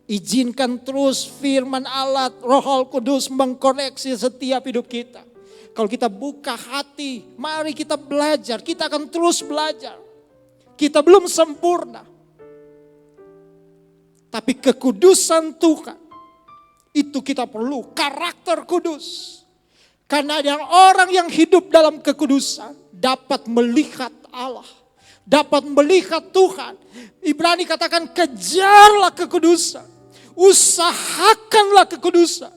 Izinkan terus firman Allah, Roh Kudus mengkoreksi setiap hidup kita. Kalau kita buka hati, mari kita belajar. Kita akan terus belajar. Kita belum sempurna. Tapi kekudusan Tuhan, itu kita perlu. Karakter kudus. Karena ada orang yang hidup dalam kekudusan dapat melihat Allah. Dapat melihat Tuhan. Ibrani katakan kejarlah kekudusan. Usahakanlah kekudusan.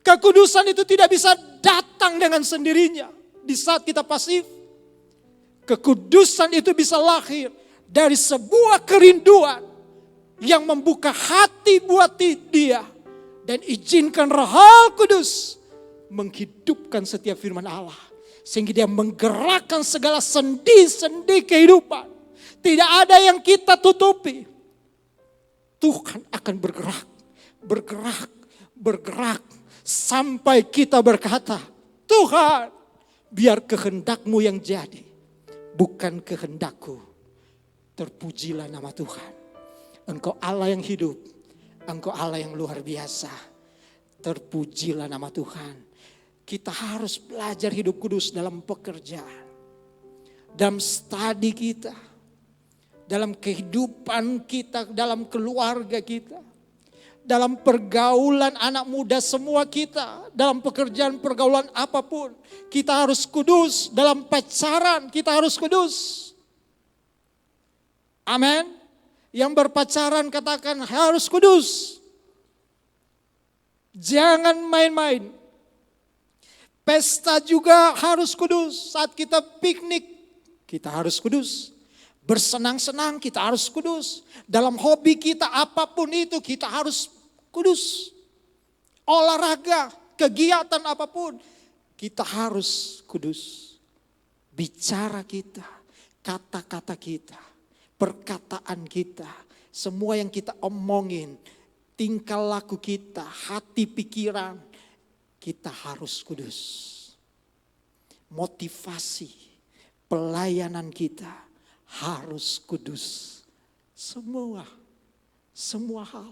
Kekudusan itu tidak bisa datang dengan sendirinya di saat kita pasif. Kekudusan itu bisa lahir dari sebuah kerinduan yang membuka hati buat dia. Dan izinkan Roh Kudus menghidupkan setiap firman Allah. Sehingga dia menggerakkan segala sendi-sendi kehidupan. Tidak ada yang kita tutupi. Tuhan akan bergerak, bergerak, bergerak. Sampai kita berkata, Tuhan, biar kehendak-Mu yang jadi. Bukan kehendakku. Terpujilah nama Tuhan. Engkau Allah yang hidup. Engkau Allah yang luar biasa. Terpujilah nama Tuhan. Kita harus belajar hidup kudus dalam pekerjaan. Dalam studi kita. Dalam kehidupan kita, dalam keluarga kita. Dalam pergaulan anak muda semua kita. Dalam pekerjaan pergaulan apapun. Kita harus kudus. Dalam pacaran kita harus kudus. Amin. Yang berpacaran katakan harus kudus. Jangan main-main. Pesta juga harus kudus. Saat kita piknik, kita harus kudus. Bersenang-senang kita harus kudus. Dalam hobi kita apapun itu kita harus kudus. Olahraga, kegiatan apapun, kita harus kudus. Bicara kita, kata-kata kita, perkataan kita, semua yang kita omongin, tingkah laku kita, hati pikiran, kita harus kudus. Motivasi, pelayanan kita harus kudus. Semua hal.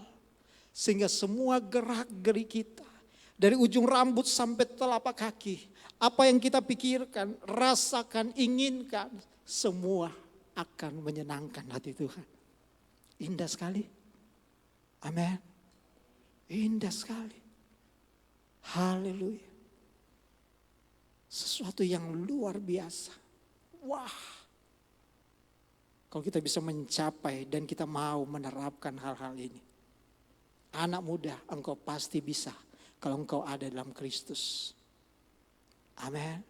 Sehingga semua gerak-geri kita, dari ujung rambut sampai telapak kaki, apa yang kita pikirkan, rasakan, inginkan, semua akan menyenangkan hati Tuhan. Indah sekali. Amin. Indah sekali. Haleluya. Sesuatu yang luar biasa. Wah. Kalau kita bisa mencapai dan kita mau menerapkan hal-hal ini. Anak muda, engkau pasti bisa kalau engkau ada dalam Kristus. Amin.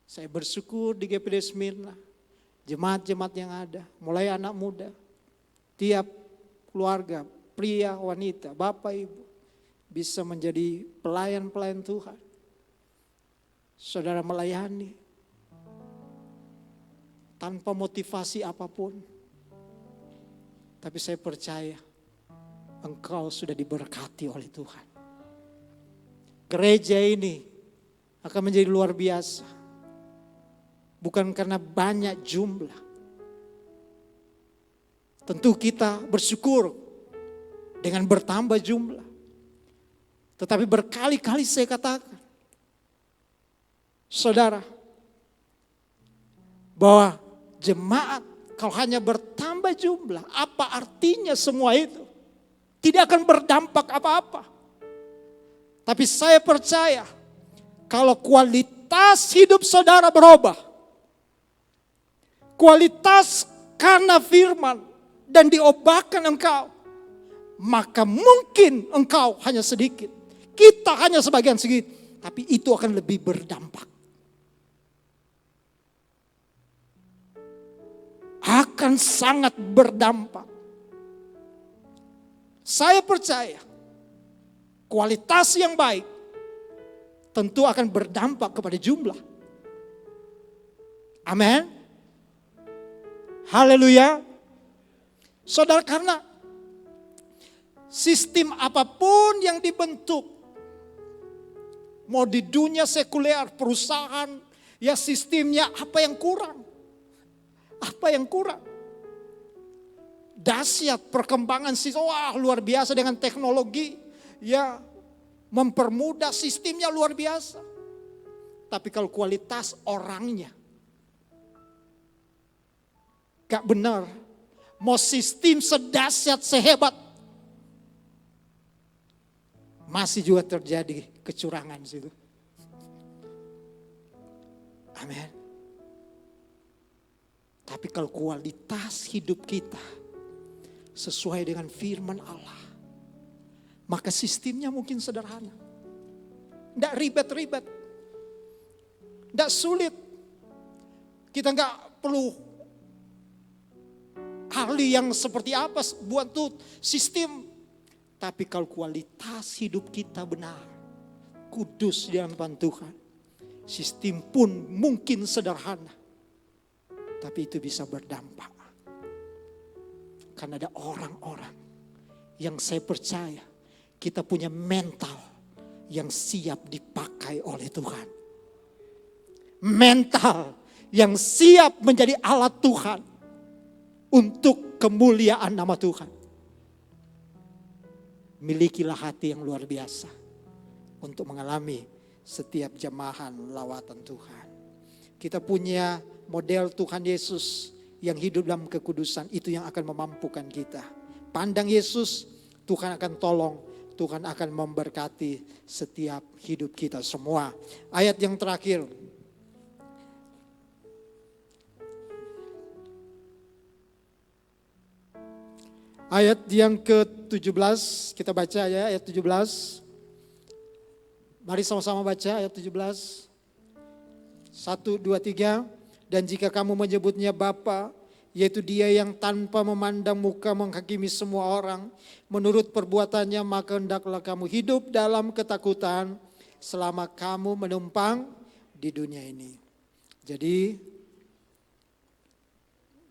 Saya bersyukur di GPD Smyrna. Jemaat-jemaat yang ada, mulai anak muda, tiap keluarga, pria, wanita, bapak, ibu, bisa menjadi pelayan-pelayan Tuhan. Saudara melayani tanpa motivasi apapun. Tapi saya percaya engkau sudah diberkati oleh Tuhan. Gereja ini akan menjadi luar biasa. Bukan karena banyak jumlah. Tentu kita bersyukur dengan bertambah jumlah. Tetapi berkali-kali saya katakan, saudara, bahwa jemaat kalau hanya bertambah jumlah, apa artinya semua itu? Tidak akan berdampak apa-apa. Tapi saya percaya, kalau kualitas hidup saudara berubah, kualitas karena firman dan diubahkan engkau, maka mungkin engkau hanya sedikit, kita hanya sebagian sedikit, tapi itu akan lebih berdampak. Akan sangat berdampak. Saya percaya kualitas yang baik tentu akan berdampak kepada jumlah. Amin. Haleluya. Saudara, karena sistem apapun yang dibentuk, mau di dunia sekuler, perusahaan, ya sistemnya apa yang kurang? Apa yang kurang? Dahsyat perkembangan sistem, wah luar biasa dengan teknologi, ya mempermudah sistemnya luar biasa. Tapi kalau kualitas orangnya gak benar, mau sistem sedahsyat sehebat, masih juga terjadi kecurangan situ. Amin. Tapi kalau kualitas hidup kita sesuai dengan firman Allah, maka sistemnya mungkin sederhana. Tidak ribet-ribet. Tidak sulit. Kita nggak perlu ahli yang seperti apa buat tuh sistem. Tapi kalau kualitas hidup kita benar, kudus di hadapan Tuhan, sistem pun mungkin sederhana. Tapi itu bisa berdampak. Karena ada orang-orang yang saya percaya kita punya mental yang siap dipakai oleh Tuhan. Mental yang siap menjadi alat Tuhan untuk kemuliaan nama Tuhan. Milikilah hati yang luar biasa untuk mengalami setiap jamahan lawatan Tuhan. Kita punya model Tuhan Yesus yang hidup dalam kekudusan, itu yang akan memampukan kita. Pandang Yesus, Tuhan akan tolong, Tuhan akan memberkati setiap hidup kita semua. Ayat yang terakhir. Ayat yang ke-17, kita baca ya ayat 17. Mari sama-sama baca ayat 17. 1, 2, 3. Dan jika kamu menyebutnya Bapa, yaitu Dia yang tanpa memandang muka menghakimi semua orang, menurut perbuatannya, maka hendaklah kamu hidup dalam ketakutan selama kamu menumpang di dunia ini. Jadi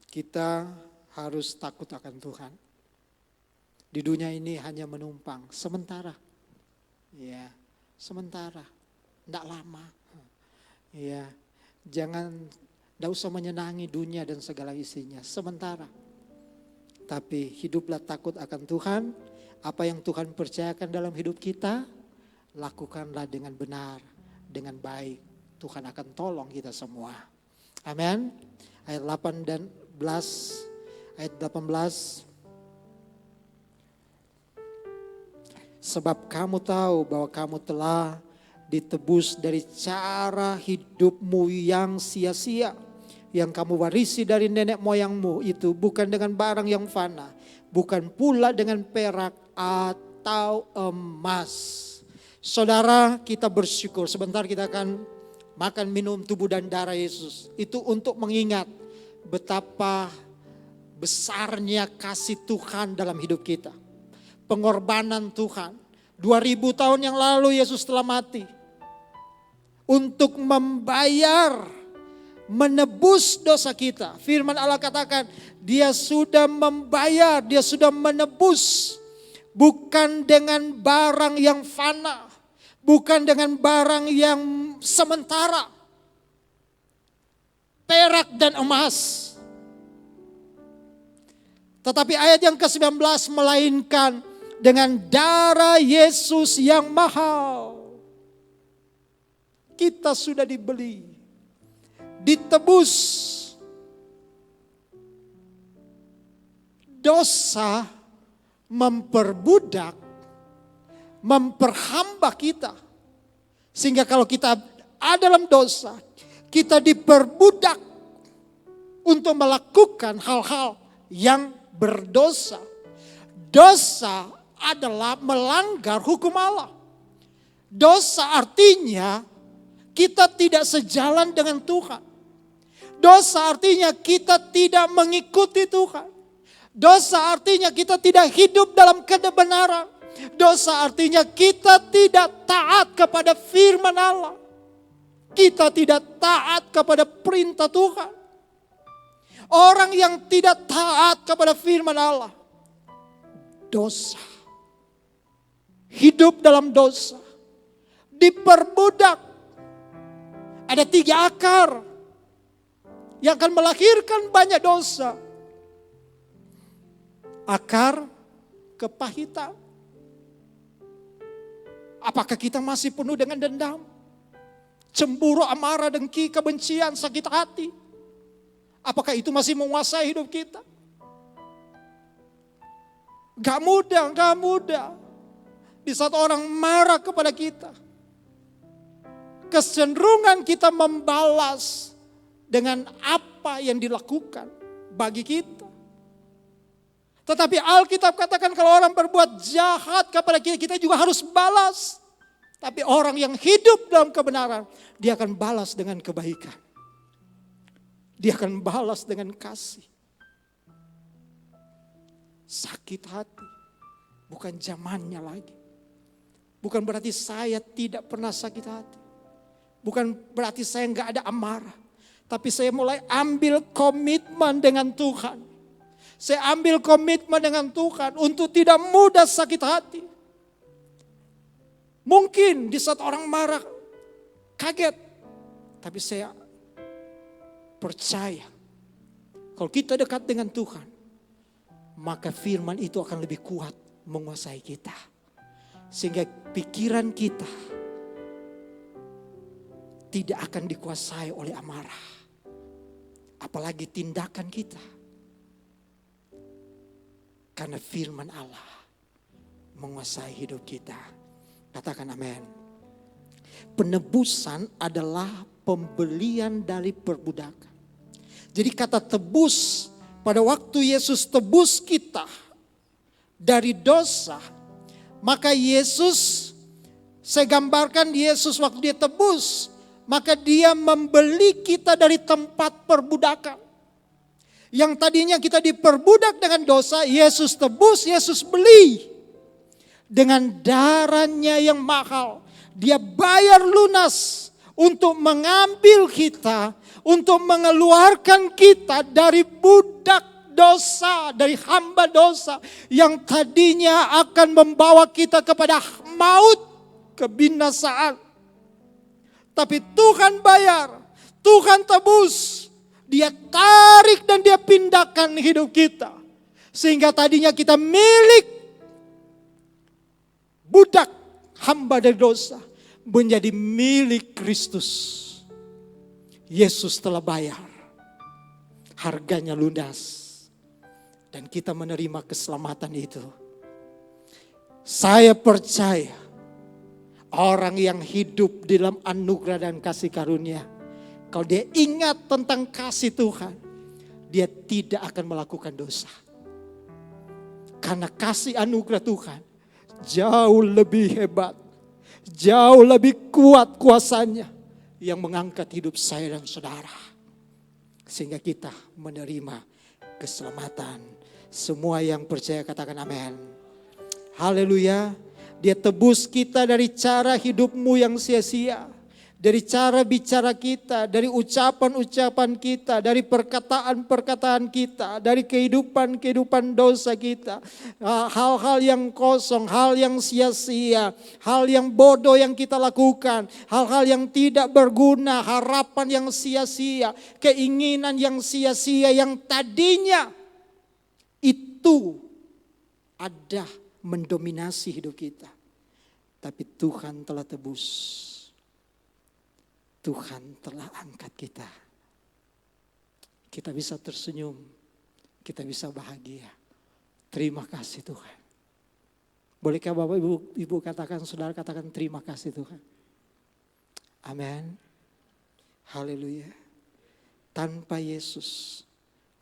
kita harus takut akan Tuhan. Di dunia ini hanya menumpang sementara. Ya, sementara. Tidak lama. Ya, tidak usah menyenangi dunia dan segala isinya, sementara. Tapi hiduplah takut akan Tuhan. Apa yang Tuhan percayakan dalam hidup kita, lakukanlah dengan benar, dengan baik. Tuhan akan tolong kita semua. Amin. Ayat 8 dan 11. Ayat 18. Sebab kamu tahu bahwa kamu telah ditebus dari cara hidupmu yang sia-sia, yang kamu warisi dari nenek moyangmu itu, bukan dengan barang yang fana, bukan pula dengan perak atau emas. Saudara, kita bersyukur. Sebentar kita akan makan minum tubuh dan darah Yesus. Itu untuk mengingat betapa besarnya kasih Tuhan dalam hidup kita. Pengorbanan Tuhan. 2000 tahun yang lalu Yesus telah mati untuk membayar menebus dosa kita. Firman Allah katakan, dia sudah membayar, dia sudah menebus. Bukan dengan barang yang fana, bukan dengan barang yang sementara. Perak dan emas. Tetapi ayat yang ke-19 melainkan dengan darah Yesus yang mahal. Kita sudah dibeli, ditebus. Dosa memperbudak, memperhamba kita. Sehingga kalau kita ada dalam dosa, kita diperbudak untuk melakukan hal-hal yang berdosa. Dosa adalah melanggar hukum Allah. Dosa artinya kita tidak sejalan dengan Tuhan. Dosa artinya kita tidak mengikuti Tuhan. Dosa artinya kita tidak hidup dalam kebenaran. Dosa artinya kita tidak taat kepada firman Allah. Kita tidak taat kepada perintah Tuhan. Orang yang tidak taat kepada firman Allah, dosa. Hidup dalam dosa. Diperbudak. Ada 3 akar yang akan melahirkan banyak dosa. Akar kepahitan. Apakah kita masih penuh dengan dendam? Cemburu, amarah, dengki, kebencian, sakit hati? Apakah itu masih menguasai hidup kita? Gak mudah. Di saat orang marah kepada kita, kecenderungan kita membalas dengan apa yang dilakukan bagi kita. Tetapi Alkitab katakan kalau orang berbuat jahat kepada kita, kita juga harus balas. Tapi orang yang hidup dalam kebenaran, dia akan balas dengan kebaikan. Dia akan balas dengan kasih. Sakit hati, bukan zamannya lagi. Bukan berarti saya tidak pernah sakit hati. Bukan berarti saya nggak ada amarah. Tapi saya mulai ambil komitmen dengan Tuhan. Saya ambil komitmen dengan Tuhan untuk tidak mudah sakit hati. Mungkin di saat orang marah, kaget. Tapi saya percaya, kalau kita dekat dengan Tuhan, maka firman itu akan lebih kuat menguasai kita. Sehingga pikiran kita tidak akan dikuasai oleh amarah. Apalagi tindakan kita. Karena firman Allah menguasai hidup kita. Katakan amin. Penebusan adalah pembelian dari perbudakan. Jadi kata tebus, pada waktu Yesus tebus kita dari dosa, maka Yesus, saya gambarkan Yesus waktu dia tebus, maka dia membeli kita dari tempat perbudakan. Yang tadinya kita diperbudak dengan dosa, Yesus tebus, Yesus beli. Dengan darahnya yang mahal, dia bayar lunas untuk mengambil kita, untuk mengeluarkan kita dari budak dosa, dari hamba dosa yang tadinya akan membawa kita kepada maut, kebinasaan. Tapi Tuhan bayar, Tuhan tebus, dia tarik dan dia pindahkan hidup kita. Sehingga tadinya kita milik budak hamba dari dosa, menjadi milik Kristus. Yesus telah bayar. Harganya lunas. Dan kita menerima keselamatan itu. Saya percaya orang yang hidup di dalam anugerah dan kasih karunia, kalau dia ingat tentang kasih Tuhan, dia tidak akan melakukan dosa. Karena kasih anugerah Tuhan jauh lebih hebat, jauh lebih kuat kuasanya yang mengangkat hidup saya dan saudara. Sehingga kita menerima keselamatan. Semua yang percaya katakan amin. Haleluya. Dia tebus kita dari cara hidupmu yang sia-sia. dari cara bicara kita, dari ucapan-ucapan kita, dari perkataan-perkataan kita, dari kehidupan-kehidupan dosa kita. Hal-hal yang kosong, hal yang sia-sia, hal yang bodoh yang kita lakukan, hal-hal yang tidak berguna, harapan yang sia-sia, keinginan yang sia-sia yang tadinya itu ada mendominasi hidup kita. Tapi Tuhan telah tebus. Tuhan telah angkat kita. Kita bisa tersenyum. Kita bisa bahagia. Terima kasih Tuhan. Bolehkah Bapak Ibu katakan, saudara katakan terima kasih Tuhan. Amin. Haleluya. Tanpa Yesus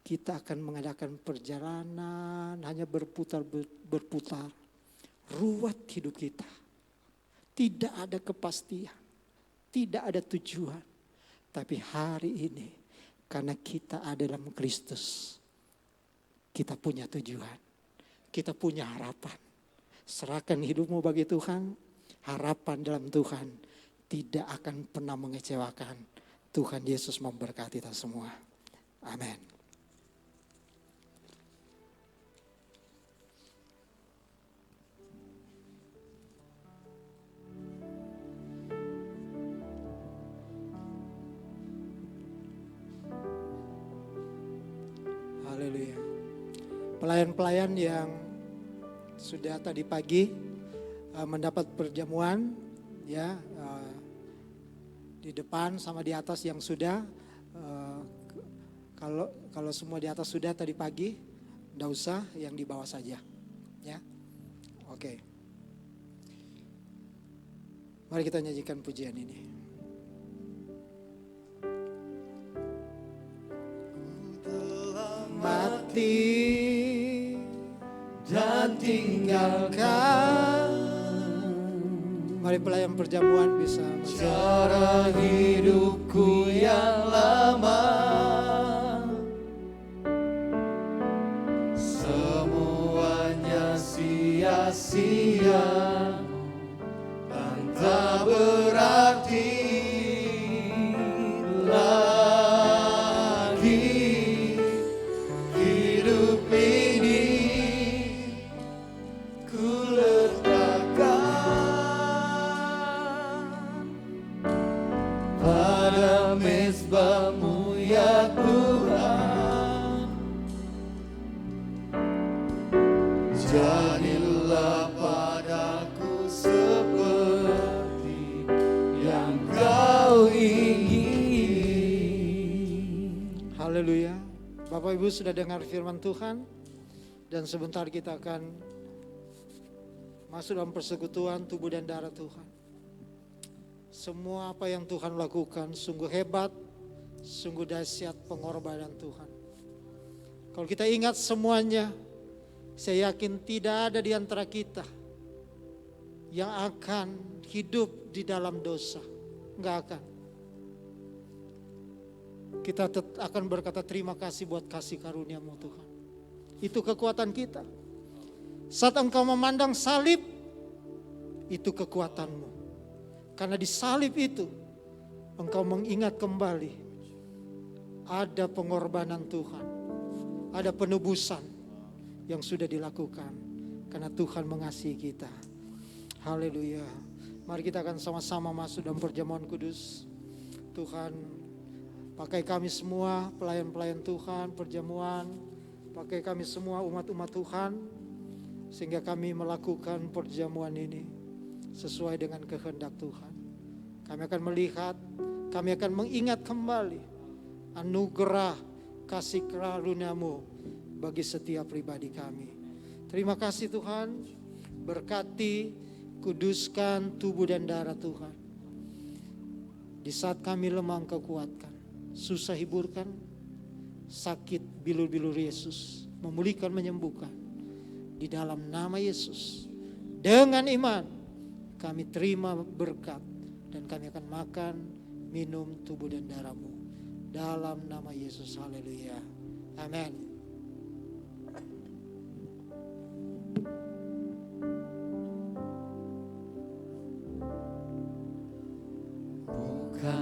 kita akan mengadakan perjalanan hanya berputar. Ruwet hidup kita. Tidak ada kepastian. Tidak ada tujuan. Tapi hari ini karena kita ada dalam Kristus, kita punya tujuan. Kita punya harapan. Serahkan hidupmu bagi Tuhan. Harapan dalam Tuhan tidak akan pernah mengecewakan. Tuhan Yesus memberkati kita semua. Amin. Haleluya. Pelayan-pelayan yang sudah tadi pagi mendapat perjamuan ya di depan sama di atas yang sudah kalau semua di atas sudah tadi pagi, enggak usah, yang di bawah saja ya. Oke. Mari kita nyanyikan pujian ini. Mati dan tinggalkan. Mari pelayan perjamuan bisa Cara hidupku yang lama, semuanya sia-sia dan tak berarti lagi. Hidup ini ku letakkan pada mezbah-Mu ya Tuhan. Jadilah padaku seperti yang Kau ingin. Haleluya. Bapak Ibu sudah dengar firman Tuhan dan sebentar kita akan masuk dalam persekutuan tubuh dan darah Tuhan. Semua apa yang Tuhan lakukan sungguh hebat, sungguh dahsyat pengorbanan Tuhan. Kalau kita ingat semuanya, saya yakin tidak ada di antara kita yang akan hidup di dalam dosa. Enggak akan. Kita akan berkata terima kasih buat kasih karunia-Mu Tuhan. Itu kekuatan kita. Saat engkau memandang salib, itu kekuatan-Mu. Karena di salib itu, engkau mengingat kembali ada pengorbanan Tuhan. Ada penebusan yang sudah dilakukan. Karena Tuhan mengasihi kita. Haleluya. Mari kita akan sama-sama masuk dalam perjamuan kudus. Tuhan, pakai kami semua pelayan-pelayan Tuhan, perjamuan. Pakai kami semua umat-umat Tuhan. Sehingga kami melakukan perjamuan ini sesuai dengan kehendak Tuhan. Kami akan melihat, kami akan mengingat kembali anugerah kasih karunia-Mu bagi setiap pribadi kami. Terima kasih Tuhan, berkati, kuduskan tubuh dan darah Tuhan. Di saat kami lemah Engkau kuatkan, susah hiburkan, sakit bilur-bilur Yesus, memulihkan, menyembuhkan. Di dalam nama Yesus, dengan iman kami terima berkat dan kami akan makan, minum tubuh dan darah-Mu. Dalam nama Yesus, haleluya. Amin.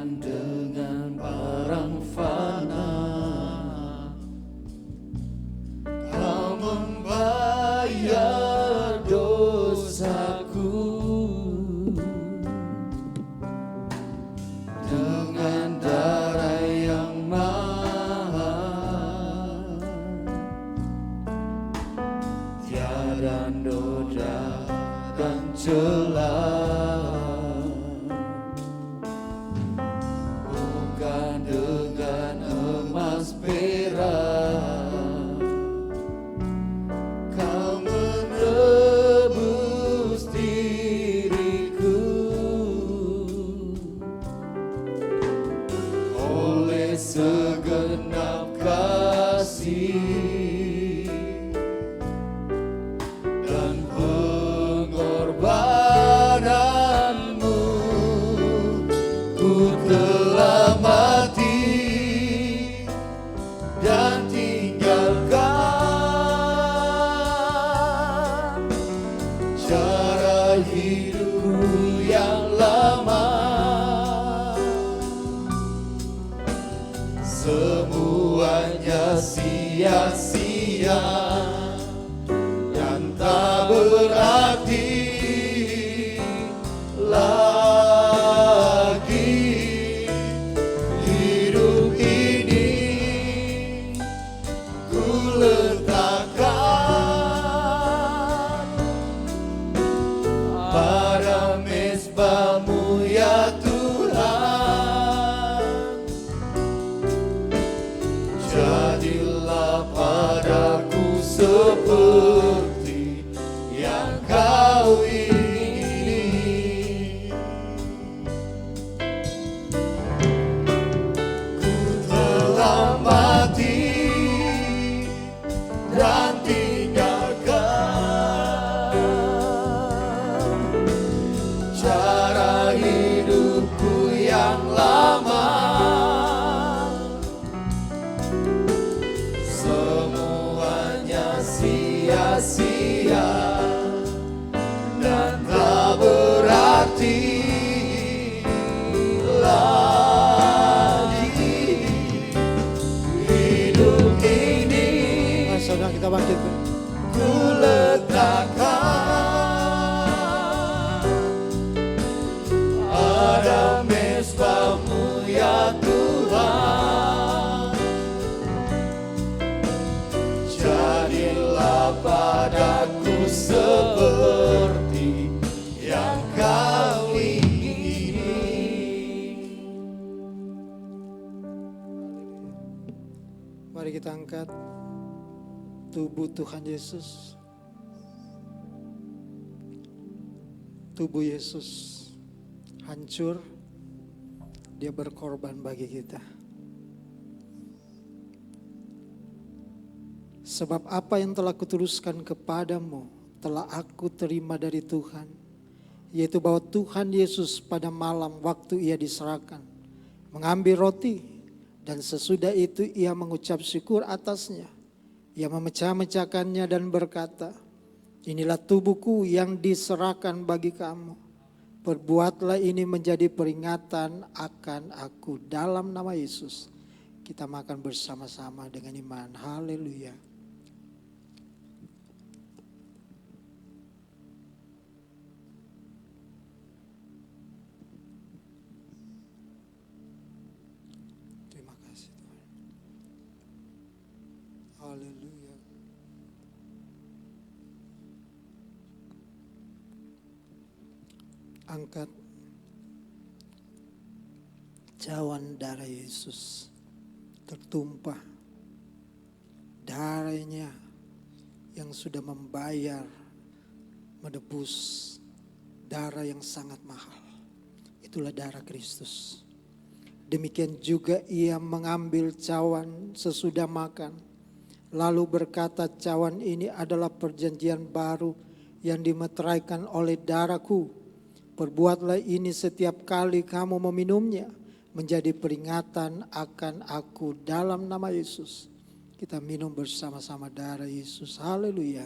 bukan dengan barang fana. Kau membayar dosaku dengan darah yang mahal. Tiada noda dan celah, bukan dengan emas perak. Kau menebus diriku oleh segenap kasih dan pengorbananmu. Ku telah mati dan tinggalkan cara hidupku yang lama. Semuanya sia-sia dan tak berarti lagi. Hidup ini ku letakkan pada mezbah-Mu ya Tuhan. Jadilah padaku seperti yang Kau ingini. Ku telah mati dan tinggalkan cara hidupku yang lama. Semuanya sia-sia dan tak berarti lagi. Hidup ini Mari saudara kita bangkit. ku letakkan pada mezbah-Mu ya Tuhan. Jadilah padaku seperti yang Kau ingini. Mari kita angkat tubuh Tuhan Yesus. Tubuh Yesus hancur, Dia berkorban bagi kita. Sebab apa yang telah kutuliskan kepadamu telah aku terima dari Tuhan, yaitu bahwa Tuhan Yesus pada malam waktu Ia diserahkan mengambil roti, dan sesudah itu Ia mengucap syukur atasnya. Ia memecah-mecahkannya dan berkata, inilah tubuhku yang diserahkan bagi kamu. Perbuatlah ini menjadi peringatan akan aku. Dalam nama Yesus kita makan bersama-sama dengan iman. Haleluya. Terima kasih Tuhan. Haleluya. Angkat cawan darah Yesus tertumpah, darahnya yang sudah membayar, menebus, darah yang sangat mahal. Itulah darah Kristus. Demikian juga Ia mengambil cawan sesudah makan, lalu berkata, cawan ini adalah perjanjian baru yang dimeteraikan oleh darahku. Perbuatlah ini setiap kali kamu meminumnya, menjadi peringatan akan aku. Dalam nama Yesus kita minum bersama-sama darah Yesus. Haleluya.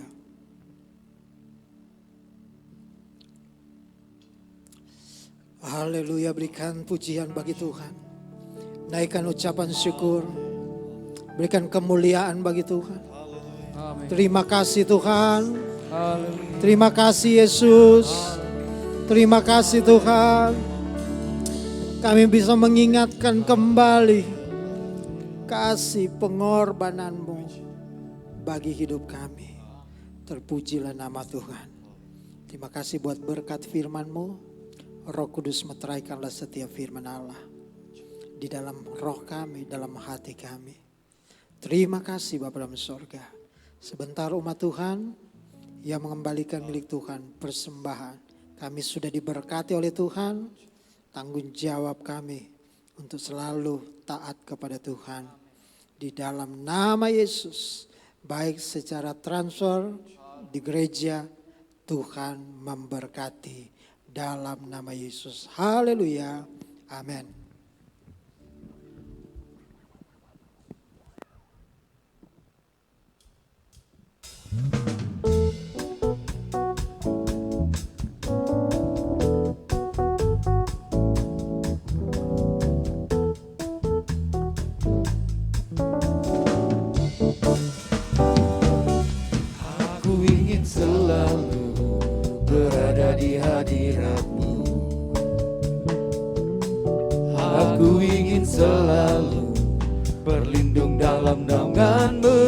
Haleluya, berikan pujian bagi Tuhan. Naikkan ucapan syukur. Berikan kemuliaan bagi Tuhan. Amin. Terima kasih Tuhan. Haleluya. Terima kasih Yesus. Terima kasih Tuhan. Kami bisa mengingatkan kembali kasih pengorbanan-Mu bagi hidup kami. Terpujilah nama Tuhan. Terima kasih buat berkat firman-Mu. Roh Kudus meteraikanlah setiap firman Allah di dalam roh kami, dalam hati kami. Terima kasih Bapa dalam sorga. Sebentar umat Tuhan yang mengembalikan milik Tuhan persembahan. Kami sudah diberkati oleh Tuhan. Tanggung jawab kami untuk selalu taat kepada Tuhan. Di dalam nama Yesus, baik secara transfer di gereja, Tuhan memberkati. Dalam nama Yesus. Haleluya. Amin. Aku ingin selalu berada di hadirat-Mu. Aku ingin selalu berlindung dalam naungan-Mu.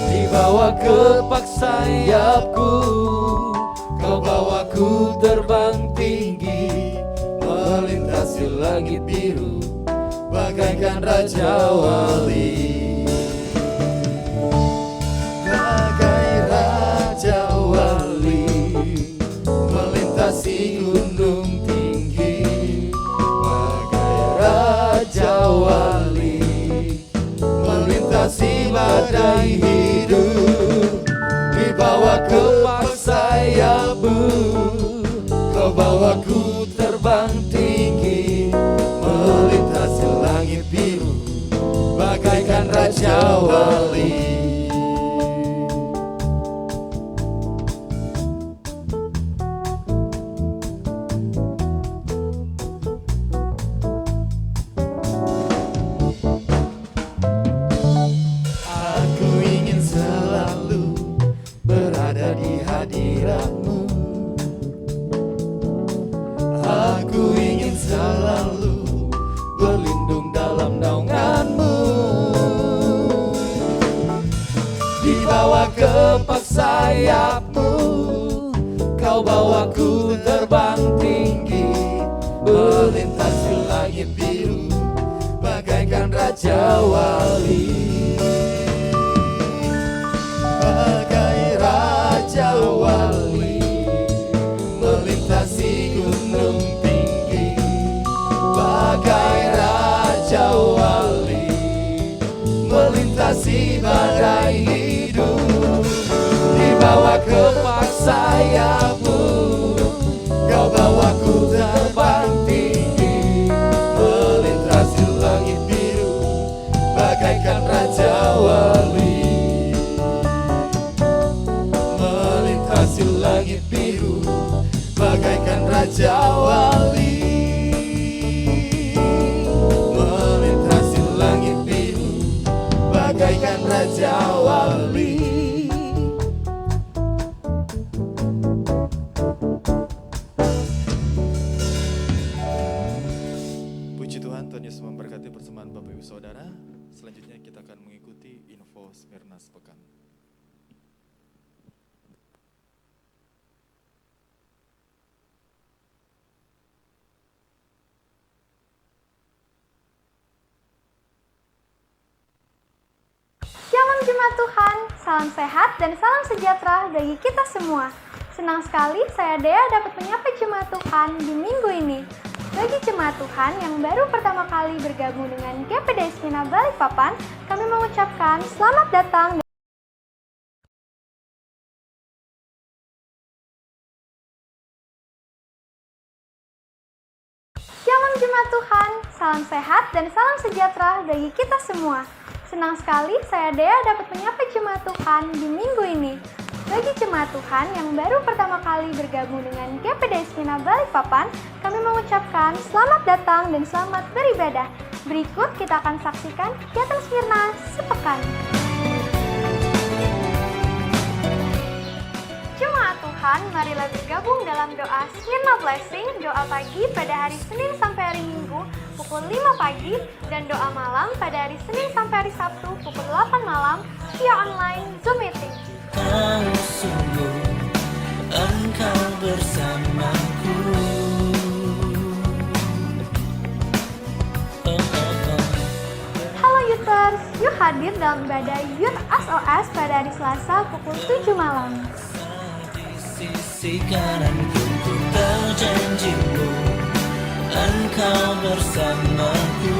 Dibawa kepak sayap-Ku, Kau bawaku terbang tinggi, melintasi langit biru, bagaikan Raja Wali. Raja Wali melintasi gunung tinggi, bagai Raja Wali melintasi badai hidup. Dibawa kepak sayap-Mu, Kau bawaku terbang tinggi, melintasi langit biru, bagaikan Raja Wali. Aku ingin selalu berlindung dalam naungan-Mu. Dibawa kepak sayap-Mu, Kau bawaku terbang tinggi, melintasi langit biru, bagaikan Raja Wali. Bagai Raja Wali melintasi gunung tinggi, bagai Raja Wali melintasi badai hidup. Dibawa kepak sayap-Mu, Kau bawaku terbang tinggi, melintasi langit biru, bagaikan Raja Wali. Melintasi langit biru, bagaikan Raja Wali. Melintasi langit biru, bagaikan Raja Wali. Puji Tuhan, Tuhan Yesus memberkati persembahan Bapak Ibu Saudara. Selanjutnya kita akan mengikuti info Smyrna sepekan. Shalom Jemaat Tuhan, salam sehat dan salam sejahtera bagi kita semua. Senang sekali saya Dea dapat menyapa Jemaat Tuhan di minggu ini. Bagi Jemaat Tuhan yang baru pertama kali bergabung dengan GPD Smyrna Balikpapan, kami mengucapkan selamat datang. Shalom Jemaat Tuhan, salam sehat dan salam sejahtera bagi kita semua. Senang sekali saya Dea dapat menyapa Jemaat Tuhan di minggu ini. Bagi Jemaat jemaat Tuhan yang baru pertama kali bergabung dengan GPD Smyrna Balikpapan, kami mengucapkan selamat datang dan selamat beribadah. Berikut kita akan saksikan kegiatan Smyrna sepekan. Jemaat Tuhan, marilah bergabung dalam doa Smyrna Blessing, doa pagi pada hari Senin sampai hari Minggu pukul 5 pagi, dan doa malam pada hari Senin sampai hari Sabtu pukul 8 malam via online Zoom meeting. Kau sungguh, Engkau bersamaku. Halo Youters, yuk hadir dalam ibadah Youth SOS pada hari Selasa pukul 7 malam. Sisi kananku ku tahu janjimu, Engkau bersamaku.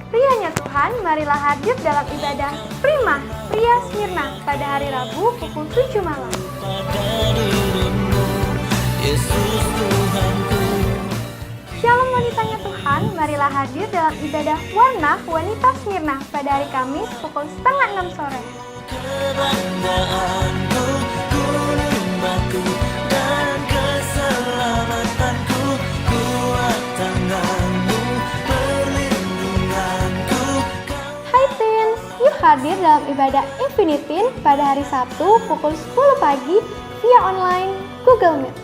Prianya Tuhan, marilah hadir dalam ibadah Prima Pria Smyrna pada hari Rabu pukul 7 malam. Pada dirimu, Yesus Tuhanku. Shalom wanitanya Tuhan, marilah hadir dalam ibadah Warna Wanita Smyrna pada hari Kamis pukul 5:30 sore. Kebanggaanku, gunung batu, dan keselamatanku, kuat tanganmu, perlindunganku. Hai teens, yuk hadir dalam ibadah Infinity pada hari Sabtu pukul 10 pagi via online Google Meet.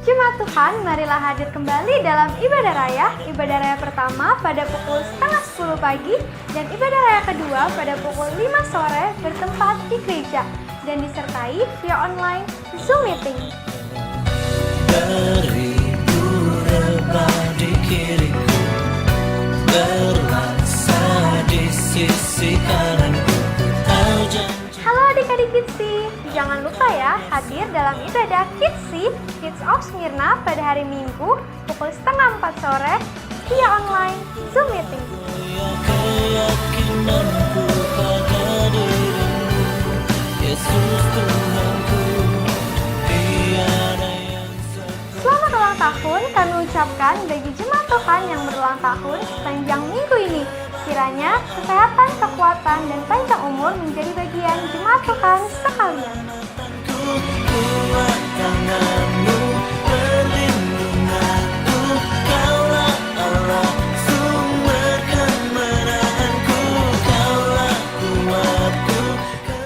Jemaat Tuhan, marilah hadir kembali dalam ibadah raya. Ibadah raya pertama pada pukul 9:30 pagi dan ibadah raya kedua pada pukul 5 sore bertempat di gereja dan disertai via online Zoom meeting. Beribu rebah di kiriku, berlaksa di sisi kananku, tahu janji. Halo adik-adik Kidsi, jangan lupa ya hadir dalam ibadah Kidsi Kids of Smyrna pada hari Minggu pukul 3:30 sore via online Zoom meeting. Keyakinanku pada dirimu, Yesus Tuhanku, tiada yang Selamat ulang tahun kami ucapkan bagi jemaat Tuhan yang berulang tahun sepanjang minggu ini. Kiranya kesehatan, kekuatan, dan panjang umur menjadi bagian jemaat Tuhan sekalian. kuat tanganmu, perlindunganku, Kaulah Allah, sumber kemenanganku, Kaulah kuatku.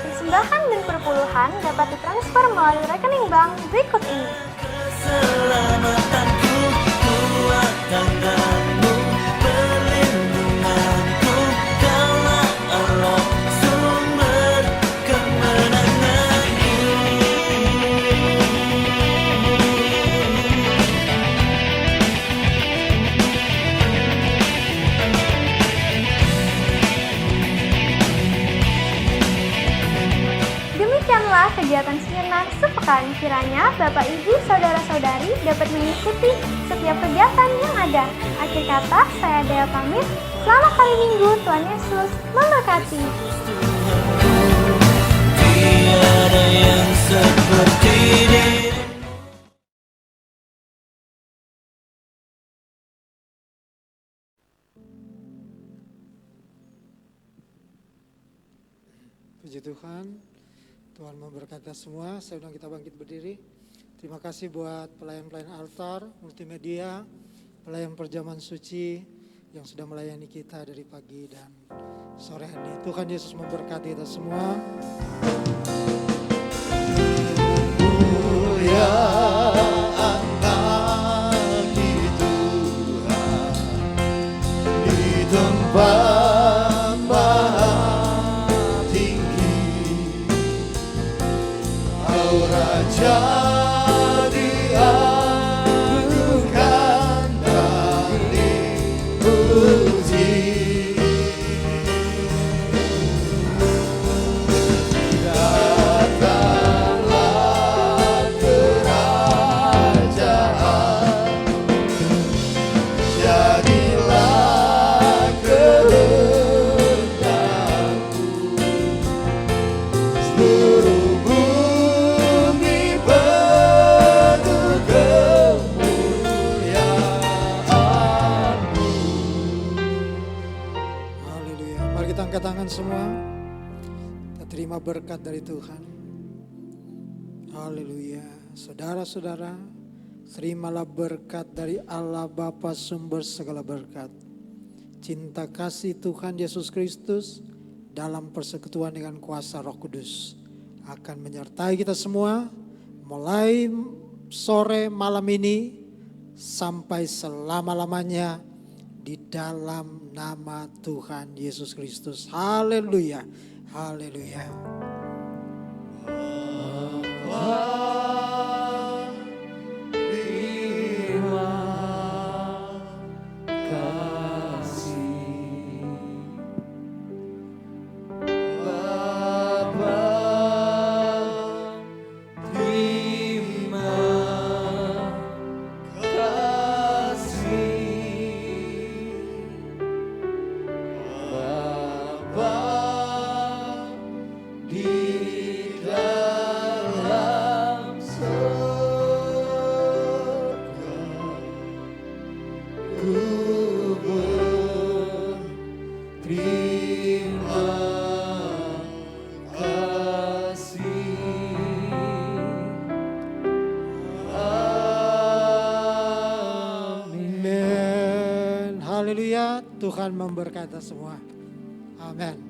Persembahan dan perpuluhan dapat ditransfer melalui rekening bank berikut ini. Keselamatanku, kuat tanganmu, perlindunganku, Kaulah Allah, sumber kemenanganku. Demikianlah kegiatan Smyrna sepekan. Kiranya Bapak, Ibu, Saudara-saudari dapat mengikuti setiap kegiatan yang ada. Akhir kata, saya Dea pamit. Selamat hari Minggu, Tuhan Yesus memberkati. Tiada yang seperti dirimu. Puji Tuhan, Tuhan memberkati kita semua. Saya undang kita bangkit berdiri. Terima kasih buat pelayan-pelayan altar, multimedia, pelayan perjamuan suci yang sudah melayani kita dari pagi dan sore hari. Tuhan Yesus memberkati kita semua. Kemuliaan bagi Tuhan di tempat maha tinggi. Oh Raja diagunkan dan dipuji. Datanglah kerajaan, jadilah kehendakmu. Seluruh bumi terima berkat dari Tuhan. Haleluya. Saudara-saudara, terimalah berkat dari Allah Bapa sumber segala berkat. Cinta kasih Tuhan Yesus Kristus dalam persekutuan dengan kuasa Roh Kudus akan menyertai kita semua mulai sore malam ini sampai selama-lamanya di dalam nama Tuhan Yesus Kristus. Haleluya. Haleluya. Haleluya, Tuhan memberkati semua. Amin.